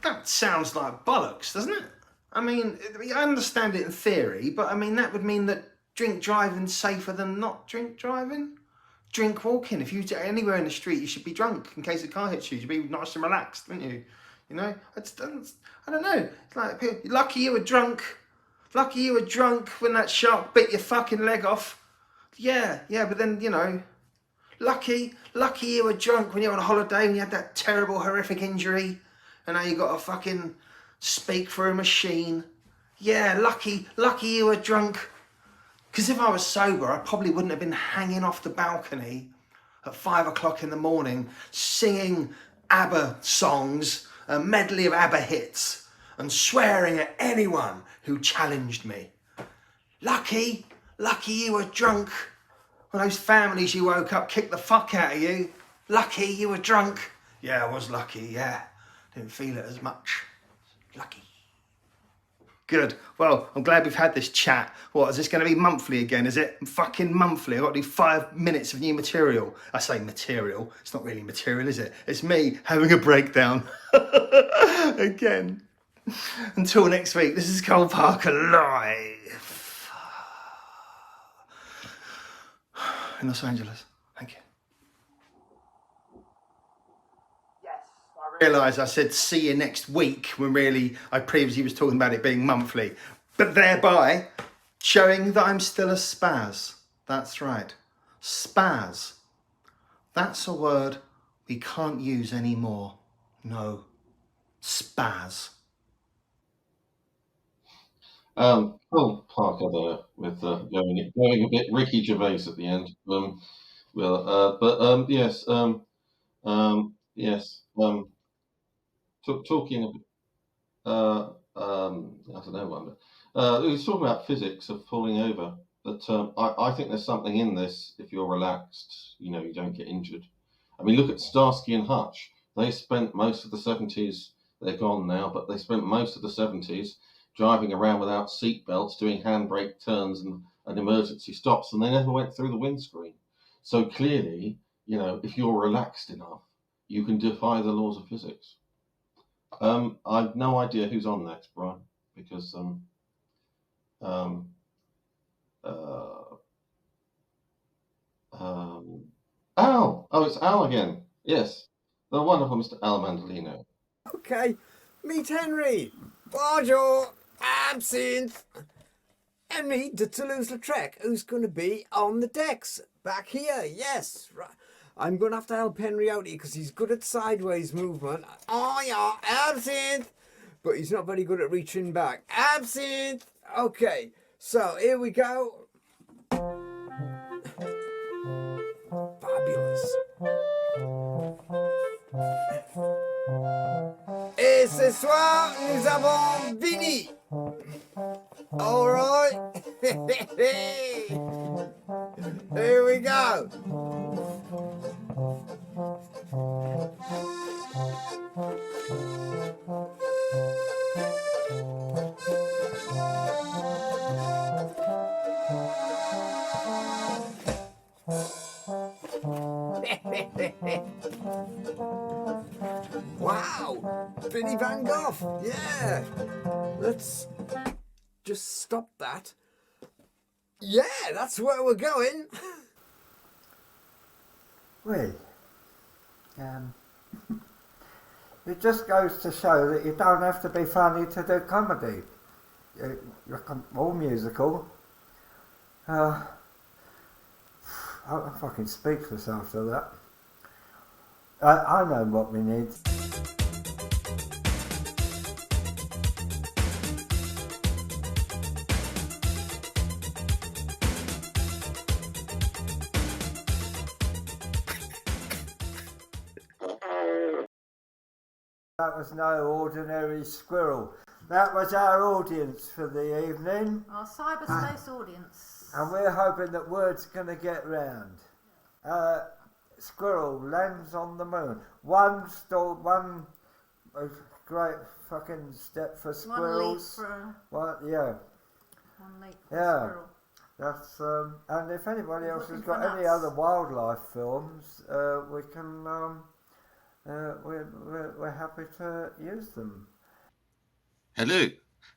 That sounds like bollocks, doesn't it? I mean, I understand it in theory, but I mean, that would mean that drink driving's safer than not drink driving. Drink walking. If you're anywhere in the street, you should be drunk in case a car hits you. You should be nice and relaxed, wouldn't you? You know, I don't know. It's like, lucky you were drunk. Lucky you were drunk when that shark bit your fucking leg off. Yeah, but then, you know, lucky you were drunk when you were on holiday and you had that terrible, horrific injury. And now you got to fucking speak for a machine. Yeah, lucky you were drunk. Because if I was sober, I probably wouldn't have been hanging off the balcony at 5 o'clock in the morning, singing ABBA songs, a medley of ABBA hits, and swearing at anyone who challenged me. Lucky you were drunk. When those families you woke up kicked the fuck out of you. Lucky you were drunk. Yeah, I was lucky, yeah. Didn't feel it as much. Lucky. Good. Well, I'm glad we've had this chat. What, is this going to be monthly again, is it? Fucking monthly. I've got to do 5 minutes of new material. I say material. It's not really material, is it? It's me having a breakdown. Again. Until next week, this is Cole Parker live in Los Angeles. Thank you. I realise I said see you next week when really I previously was talking about it being monthly, but thereby showing that I'm still a spaz. That's right, spaz. That's a word we can't use anymore. No, spaz. Paul Parker there with going a bit Ricky Gervais at the end. Yes. Talking a bit, I don't know, he was talking about physics of falling over, but I think there's something in this. If you're relaxed, you don't get injured. I mean, look at Starsky and Hutch. They spent most of the 70s, they're gone now, but they spent most of the 70s driving around without seat belts, doing handbrake turns and emergency stops, and they never went through the windscreen. So clearly, if you're relaxed enough, you can defy the laws of physics. I've no idea who's on next, Brian, because Al. Oh, it's Al again. Yes, the wonderful Mr. Al Mandolino. Okay, meet Henry. Bonjour, absinthe. Henry de Toulouse-Lautrec, who's going to be on the decks back here. Yes, right. I'm going to have to help Henry out here because he's good at sideways movement. Oh, yeah, absinthe. But he's not very good at reaching back. Absinthe. Okay, so here we go. Fabulous. Et ce soir, nous avons fini. All right. Here we go. Wow, Vinnie Van Gogh, yeah. Let's just stop that. Yeah, that's where we're going. Well, it just goes to show that you don't have to be funny to do comedy. Or musical. I'm fucking speechless after that. I know what we need. That was no ordinary squirrel. That was our audience for the evening. Our cyberspace audience. And we're hoping that word's going to get round. Squirrel lands on the moon. One great fucking step for squirrels. One leap for squirrel. That's and if anybody else has got any other wildlife films, we can we're happy to use them. Hello,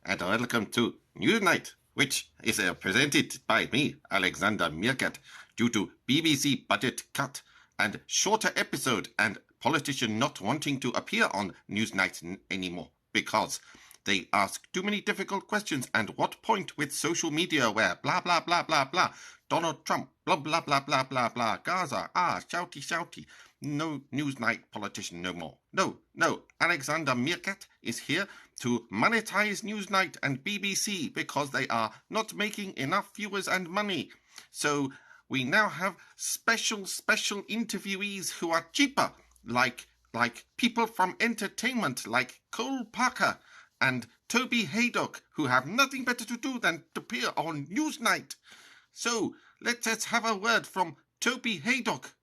and welcome to Newsnight, which is presented by me, Alexander Meerkat, due to BBC budget cut and shorter episode and politician not wanting to appear on Newsnight anymore because they ask too many difficult questions. And what point with social media where blah blah blah blah blah, Donald Trump, blah blah blah blah blah blah, Gaza, shouty shouty. No Newsnight politician no more. No, Alexander Meerkat is here to monetize Newsnight and BBC because they are not making enough viewers and money. So we now have special interviewees who are cheaper, like people from entertainment, like Cole Parker and Toby Haydock, who have nothing better to do than to appear on Newsnight. So, let us have a word from Toby Haydock.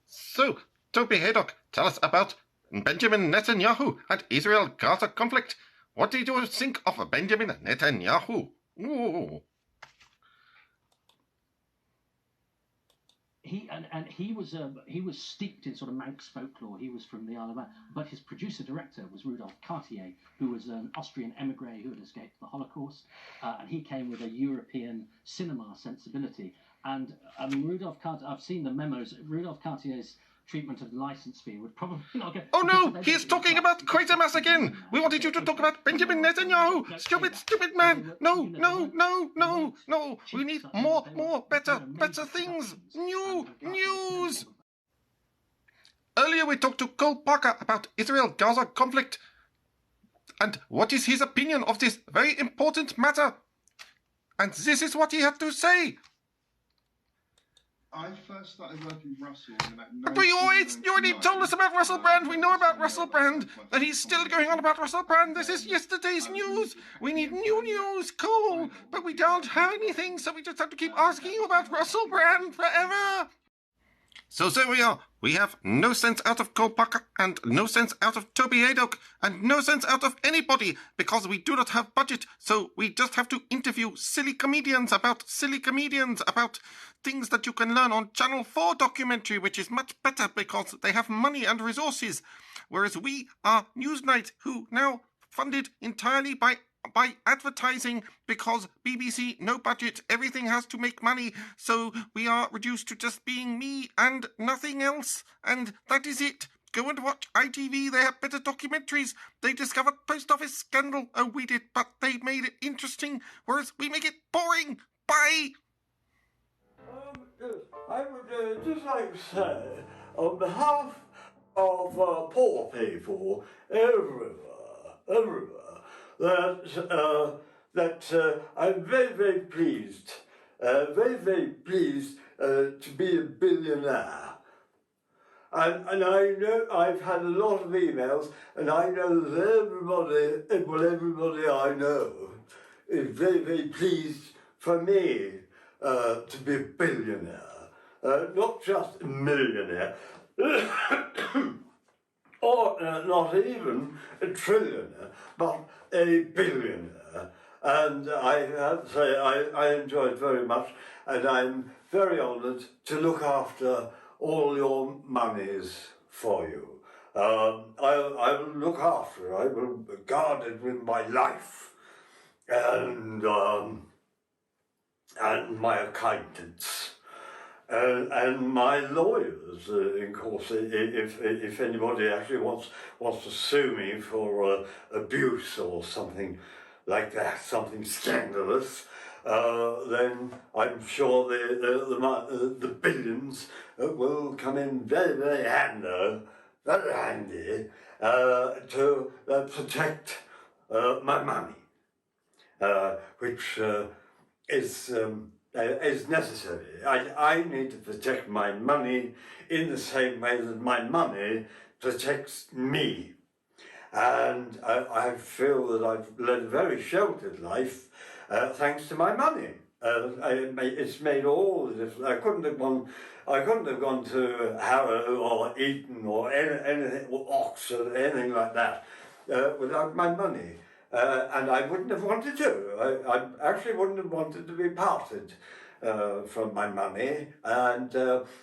So, Toby Haydock, tell us about Benjamin Netanyahu and Israel-Gaza conflict. What did you think of Benjamin Netanyahu? Ooh. He was steeped in sort of Manx folklore. He was from the Isle of Man, but his producer-director was Rudolf Cartier, who was an Austrian émigré who had escaped the Holocaust, and he came with a European cinema sensibility. And Rudolf Cartier, I've seen the memos. Rudolf Cartier's treatment of the license fee would probably not get... Oh no, he is talking about Quatermass again. We wanted you to talk about Benjamin Netanyahu. Stupid man. No. We need more, better things. New news. Earlier we talked to Cole Parker about Israel-Gaza conflict. And what is his opinion of this very important matter? And this is what he had to say. I first started working with Russell in about But you already told us about Russell Brand. We know about Russell Brand. And he's still going on about Russell Brand. This is yesterday's news. We need new news, Cole. But we don't have anything, so we just have to keep asking you about Russell Brand forever. So there we are. We have no sense out of Cole Parker and no sense out of Toby Haydock and no sense out of anybody because we do not have budget. So we just have to interview silly comedians about things that you can learn on Channel 4 documentary, which is much better because they have money and resources. Whereas we are Newsnight, who now funded entirely by advertising because BBC, no budget, everything has to make money, so we are reduced to just being me and nothing else, and that is it. Go and watch ITV, they have better documentaries. They discovered post office scandal. Oh, we did, but they made it interesting, whereas we make it boring. Bye! I would just like to say, on behalf of poor people everywhere, that I'm very pleased, very pleased to be a billionaire. And I know I've had a lot of emails, and I know that everybody I know is very pleased for me to be a billionaire, not just a millionaire. Or not even a trillionaire, but a billionaire. And I have to say, I enjoy it very much, and I'm very honoured to look after all your monies for you. I will look after it, I will guard it with my life, and my accountants. And my lawyers, of course, if anybody actually wants to sue me for abuse or something like that, something scandalous, then I'm sure the billions will come in very handy to protect my money, which is necessary. I need to protect my money in the same way that my money protects me. And I feel that I've led a very sheltered life thanks to my money. It's made all the difference. I couldn't have gone to Harrow or Eton or anything, or Oxford, anything like that, without my money. And I wouldn't have wanted to. I actually wouldn't have wanted to be parted from my money. And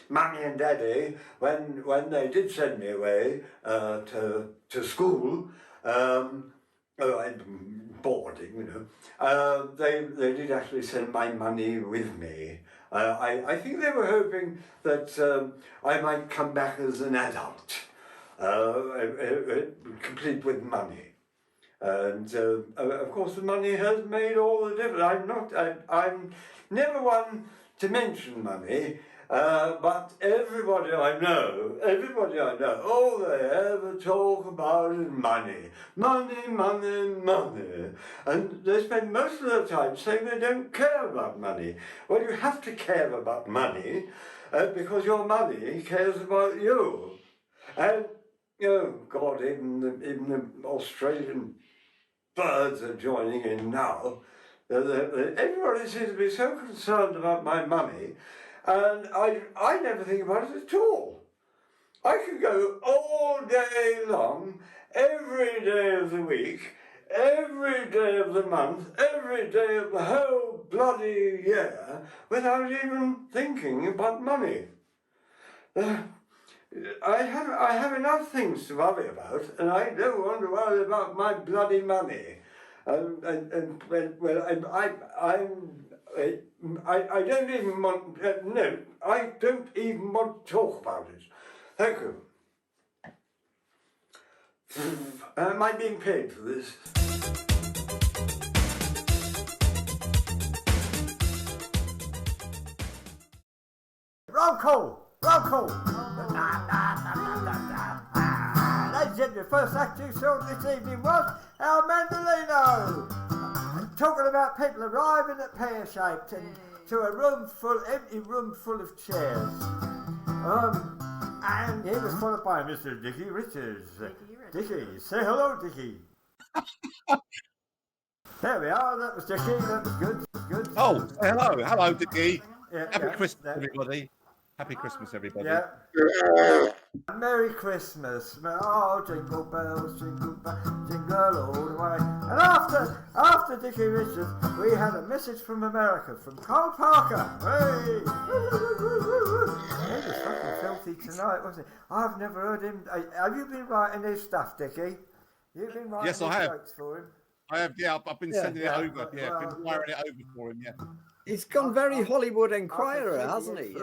Mummy and Daddy, when they did send me away to school, boarding, you know, they did actually send my money with me. I think they were hoping that I might come back as an adult, complete with money. And of course the money has made all the difference. I'm never one to mention money, but everybody I know, all they ever talk about is money. And they spend most of their time saying they don't care about money. Well, you have to care about money because your money cares about you. And Oh God, even the Australian birds are joining in now. Everybody seems to be so concerned about my money, and I never think about it at all. I could go all day long, every day of the week, every day of the month, every day of the whole bloody year, without even thinking about money. I have enough things to worry about, and I don't want to worry about my bloody money. I don't even want. No, I don't even want to talk about it. Thank you. Am I being paid for this? Roll call! Roll call! Ladies and gentlemen, the first act you saw this evening was our Mandolino! Talking about people arriving at Pear Shaped and to a empty room full of chairs. And he was followed by Mr. Dickie Richards. Dickie, say hello, Dickie. There we are, that was Dickie, that was good, good. Oh, hello, Dickie. Yeah, Happy Christmas, everybody. Happy Christmas, everybody. Yeah. Merry Christmas. Oh, jingle bells, jingle all the way. And after Dickie Richards, we had a message from America, from Cole Parker. Hey! He was fucking filthy tonight, wasn't he? I've never heard him. Have you been writing his stuff, Dickie? You've been writing Yes, I have. jokes for him? I have, yeah, I've been sending it over. Well, Been wiring it over for him, yeah. He's gone very Hollywood Enquirer, hasn't he?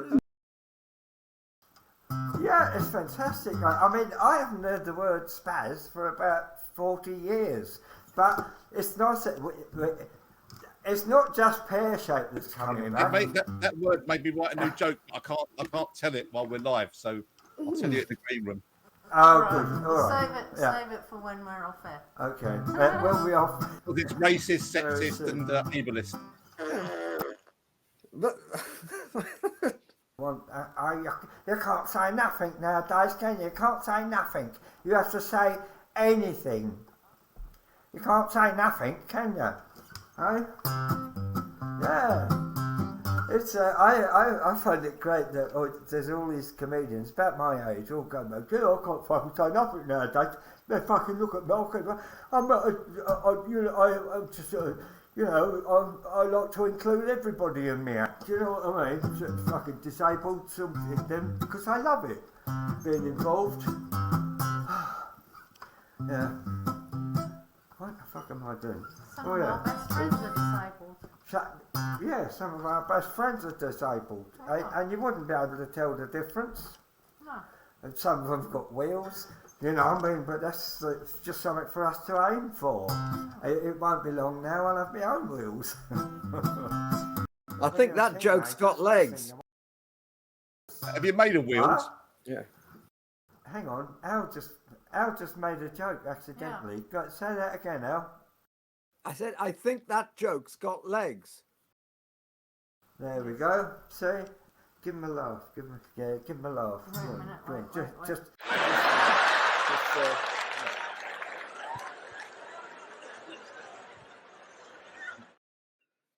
Yeah, it's fantastic. I mean, I haven't heard the word spaz for about 40 years, but it's nice that it's not just Pear Shaped that's coming back. That word made me write a new joke. I can't tell it while we're live, so I'll tell you at the green room. Oh, good. All right. Save it for when we're off air. Okay. We'll be off. Because it's racist, sexist, and ableist. But Well, you can't say nothing nowadays, can you? You can't say nothing. You have to say anything. You can't say nothing, can you? Eh? Yeah. It's I find it great that there's all these comedians about my age all going, I can't fucking say nothing nowadays. They fucking look at me. I like to include everybody in me. Do you know what I mean? It's fucking disabled them because I love it. Being involved. Yeah. What the fuck am I doing? Some of our best friends are disabled. Yeah, some of our best friends are disabled. And you wouldn't be able to tell the difference. No. And some of them have got wheels. You know what I mean? But it's just something for us to aim for. It won't be long now, I'll have my own wheels. I think that joke's got legs. Have you made a wheels? Yeah. Hang on, Al just made a joke accidentally. Yeah. Say that again, Al. I said, I think that joke's got legs. There we go. See? Give him a laugh. Give him a laugh. Wait a minute. Go on. Wait. Just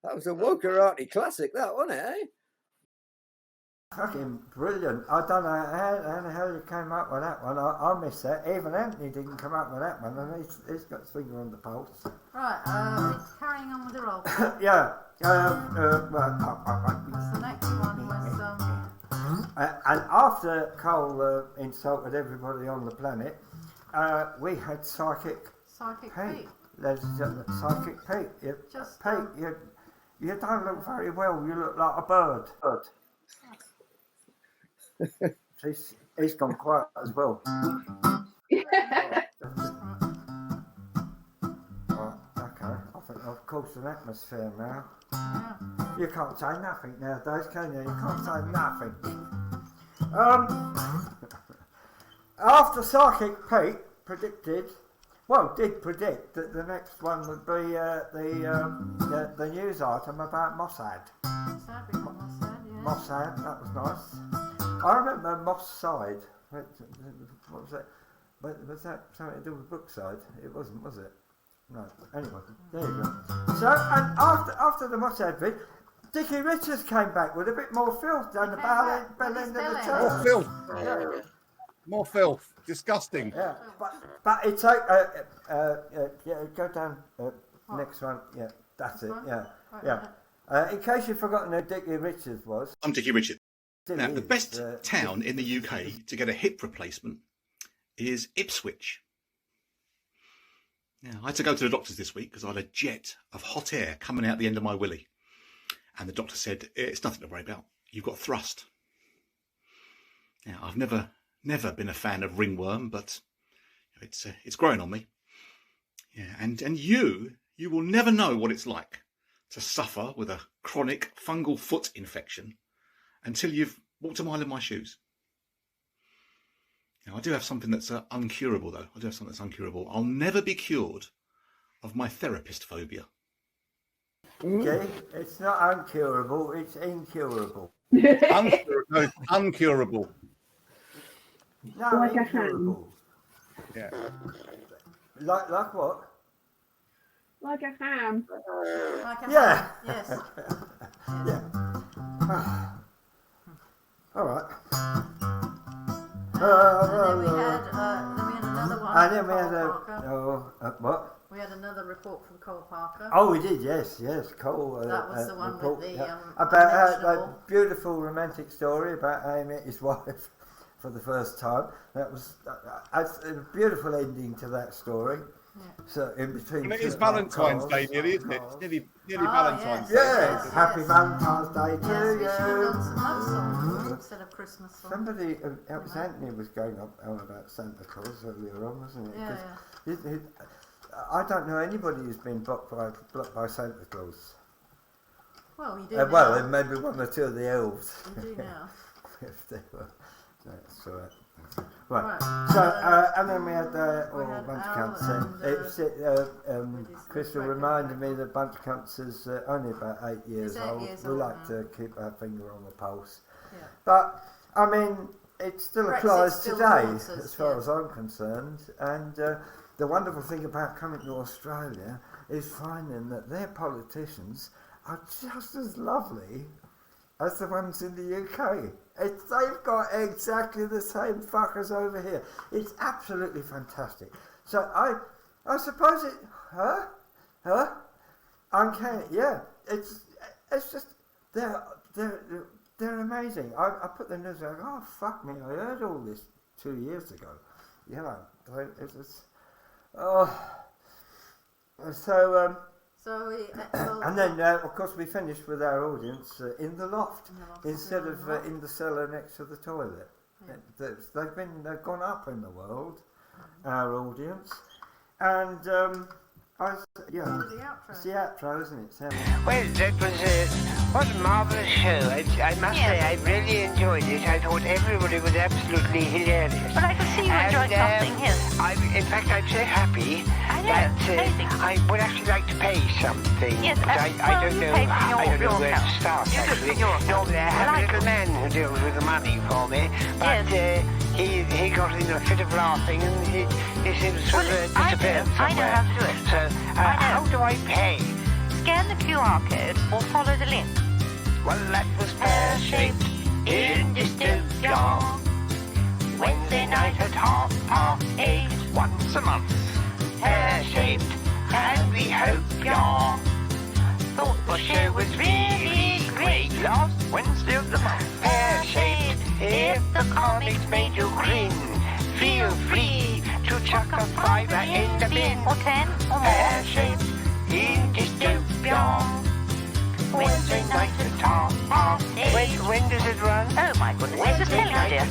That was a Wokerati classic, that, wasn't it, eh? fucking brilliant. I don't know how the hell you came up with that one. I missed that. Even Anthony didn't come up with that one, and he's got his finger on the pulse. Right, it's carrying on with the roll. Yeah. The next one was and after Cole insulted everybody on the planet, we had Psychic Pete. Ladies and gentlemen, Psychic Pete. Pete, you don't look very well. You look like a bird. He's gone quiet as well. Okay, I think I've caused an atmosphere now. Yeah. You can't say nothing nowadays, can you? You can't say nothing. After Psychic Pete did predict that the next one would be the news item about Mossad. Mossad, that was nice. I remember Moss Side. What was it? But was that something to do with Brookside? It wasn't, was it? No. Anyway, there you go. So, and after the Mossad bit, Dickie Richards came back with a bit more filth down the bell end of the toe. More filth. Yeah. More filth. Disgusting. Yeah, but it's like, yeah, go down, next one, yeah, that's it, yeah, yeah. In case you've forgotten who Dickie Richards was. I'm Dickie Richards. Still Now, is, the best town in the UK to get a hip replacement is Ipswich. Now, I had to go to the doctors this week because I had a jet of hot air coming out the end of my willy. And the doctor said, it's nothing to worry about. You've got thrust. Now, I've never been a fan of ringworm, but it's growing on me. Yeah, and you will never know what it's like to suffer with a chronic fungal foot infection until you've walked a mile in my shoes. Now, I do have something that's uncurable, though. I do have something that's uncurable. I'll never be cured of my therapist phobia. Okay, it's not uncurable, it's incurable. Uncurable. No, Like a incurable. Yeah. Like what? Like a ham. Like a Yeah. Yes. Yeah. All right. And then we had another one. And then we from had Cole Parker. what? We had another report from Cole Parker. Oh, we did, yes, Cole. That was the one report, with the about unmentionable. that beautiful romantic story about how he met his wife for the first time. That was a beautiful ending to that story. Yeah. So in between, And it is Valentine's Day nearly, isn't it? It's nearly Valentine's Day. Yes, happy Valentine's Day to Yes, we should have you. done some love songs instead of Christmas songs. Somebody, it was Anthony was going on about Santa Claus earlier on, wasn't it? Yeah. I don't know anybody who's been blocked by Santa Claus. Well, you do now. Well, and maybe one or two of the elves. You do now. If they were. That's all right. Right. So, and then we had Bunch of Cunts. Krysstal reminded me that Bunch of Cunts is only about 8 years old. We like to keep our finger on the pulse. Yeah. But, I mean, it still Brexit applies still today, haunts us, as far as I'm concerned. And the wonderful thing about coming to Australia is finding that their politicians are just as lovely as the ones in the UK. They've got exactly the same fuckers over here. It's absolutely fantastic. So I suppose it, uncanny. Yeah, it's just they're amazing. I put the news like, oh fuck me, I heard all this 2 years ago. You know, it's so. And then, of course, we finished with our audience in the loft instead of in the cellar next to the toilet. Yeah. They've gone up in the world, our audience, and it's the outro, isn't it, Sam? Well, that was a marvellous show. I must say, I really enjoyed it. I thought everybody was absolutely hilarious. Well, I can see you enjoyed something, yes. In fact, I'm so happy that I would actually like to pay something. Yes, but I don't know where to start, actually. Normally, I have a little man who deals with the money for me, but he got in a fit of laughing and he seems to have disappeared somewhere. I know how to do it. So, how do I pay? Scan the QR code or follow the link. Well, that was pear-shaped in Dystopia. Wednesday night at 8:30, once a month. Pear-shaped, and we hope y'all thought the show was really great. Last Wednesday of the month. Pear-shaped, if the comics made you grin, feel free to chuck a fiver in the bin. Or 10 or more. Pear-shaped in Dystopia. Wednesday night at 8:30. When does it run? Oh my goodness, it's just telling you, dear.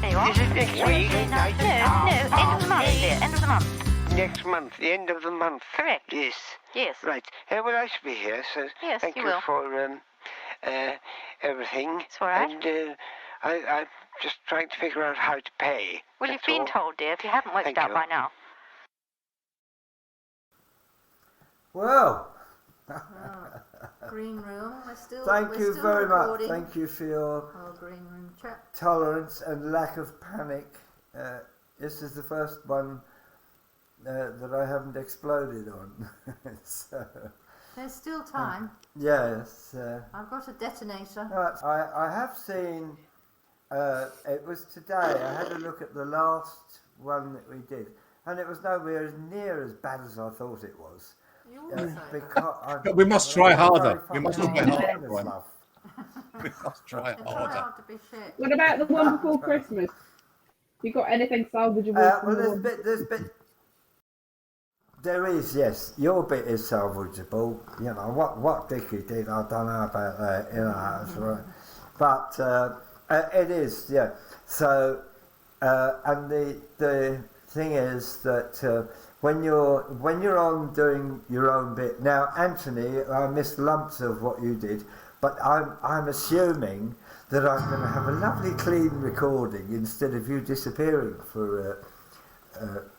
There you are. Is it next week? No, end of the month, dear, end of the month. Next month, the end of the month. Correct. Yes. Yes. Right. Well, I shall be here, so yes, thank you will. for everything. It's all right. And I'm just trying to figure out how to pay. Well, you've been told, dear, if you haven't worked it out by now. Well. Green room. Thank you very recording. much. Thank you for your green room chat. tolerance and lack of panic this is the first one that I haven't exploded on. So, There's still time. yes. I've got a detonator. I have seen, it was today, I had a look at the last one that we did, and it was nowhere near as bad as I thought it was. But we must try harder. We must try harder. We must try harder. What about the one before Christmas? You got anything salvageable? Well, there is, yes. Your bit is salvageable. You know what Dickie did. I don't know about that. You know, that's right. But it is, yeah. So, and the thing is that when you're on doing your own bit now, Anthony, I missed lumps of what you did, but I'm assuming that I'm going to have a lovely clean recording instead of you disappearing for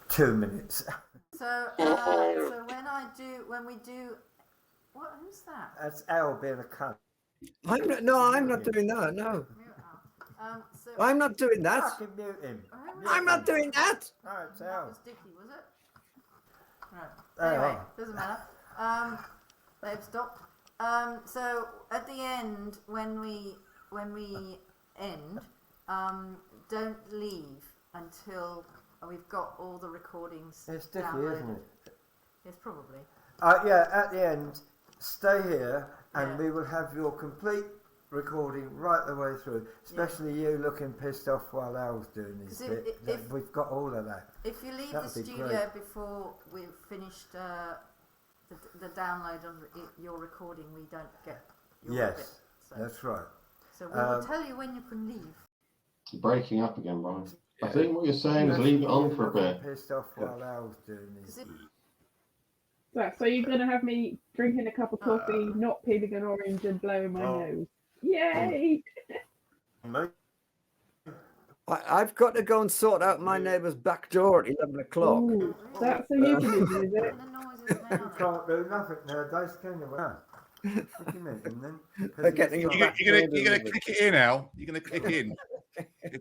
2 minutes. So when we do, who's that? That's Al being a cunt. I'm not doing that. No. I'm not doing that. Fucking mute him. I'm not doing that. No, it's That Al. was Dickie, was it? Right. Anyway, doesn't matter. They've stopped. So at the end, when we end, don't leave until we've got all the recordings. It's Dickie, downloaded. isn't it? Yes, probably. Yeah, at the end, stay here and we will have your complete recording right the way through, especially you looking pissed off while Al's doing his bit. We've got all of that. If you leave That'd the be studio great. before we've finished the download of your recording, we don't get your bit. So. That's right. So we will tell you when you can leave. You're breaking up again, Brian. I think what you're saying is leave it on for a bit. Pissed off while Al's doing his So you're going to have me drinking a cup of coffee, not peeling an orange and blowing my nose. Yay! I've got to go and sort out my neighbour's back door at 11 o'clock. Ooh, that's a euphemism, is it? You can't do nothing nowadays, can you? What do you mean, then? You're gonna kick it in, Al. You're gonna kick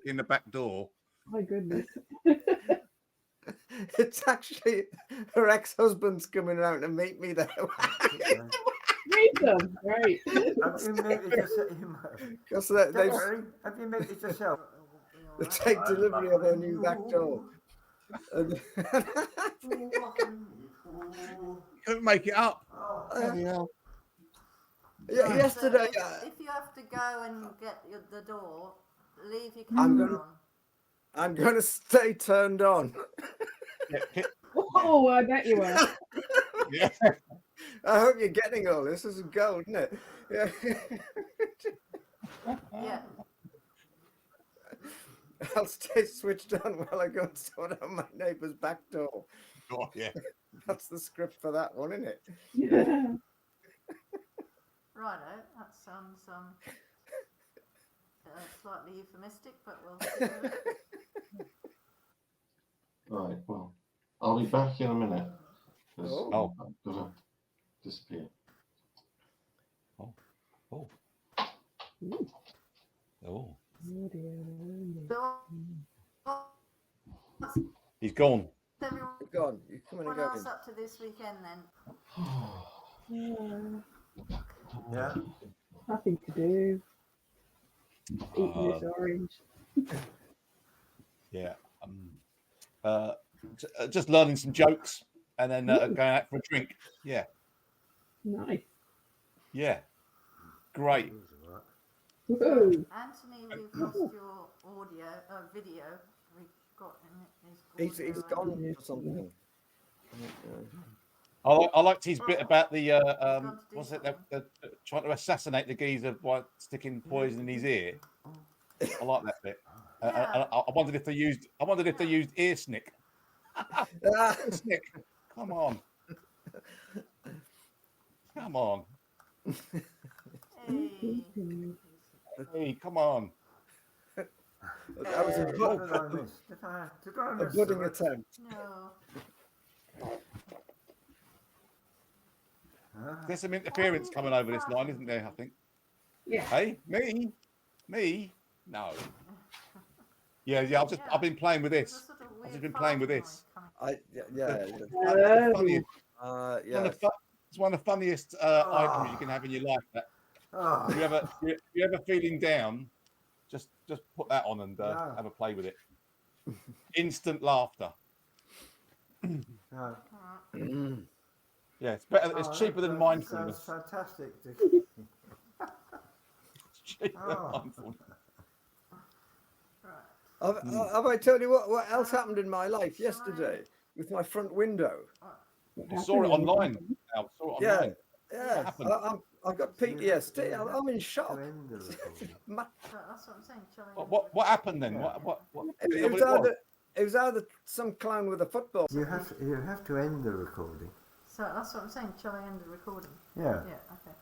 in the back door. My goodness. It's actually her ex-husband's coming around to meet me there. Meet them, right? Have you muted yourself? Have you muted yourself? They take delivery of her new back door. Couldn't make it up. Yeah, yesterday. If you have to go and get the door, leave your camera on. I'm going to stay turned on. Oh, I bet you are. Yeah. I hope you're getting all this. This is gold, isn't it? Yeah. Yeah. I'll stay switched on while I go and sort out my neighbour's back door. Oh, yeah. That's the script for that one, isn't it? Yeah. Righto, that sounds slightly euphemistic, but we'll see. Right, well, I'll be back in a minute. Oh. I'm gonna disappear. Oh. He's gone. Gone. You're coming What and else going. up to this weekend then? Yeah. Nothing to do. Eating this orange. Yeah. Just learning some jokes and then going out for a drink. Yeah. Nice. Yeah. Great. Woohoo. Anthony, we've lost your video. We've got He's gone for something. I liked his bit about the what's it? The trying to assassinate the geezer by sticking poison in his ear. I like that bit. I wondered if they used ear snick. Snick. Come on. Hey, come on. That was a budding attempt. No. There's some interference coming over this line, isn't there? I think. Yeah. Hey, me? No. Yeah. I've been playing with this. I've just been playing with this. Yeah. It's one of the funniest items you can have in your life. That if you ever feeling down, just put that on and have a play with it. Instant laughter. Yeah, it's better. It's cheaper than mindfulness. That's fantastic. It's cheaper than mindfulness. Have I told you what else happened in my life yesterday with my front window? I saw it online. Yeah. I've got PTSD. I'm in shock. That's what I'm saying. What happened then? What? It was either some clown with a football. You have to end the recording. So that's what I'm saying. Shall I end the recording? Yeah. Yeah. Okay.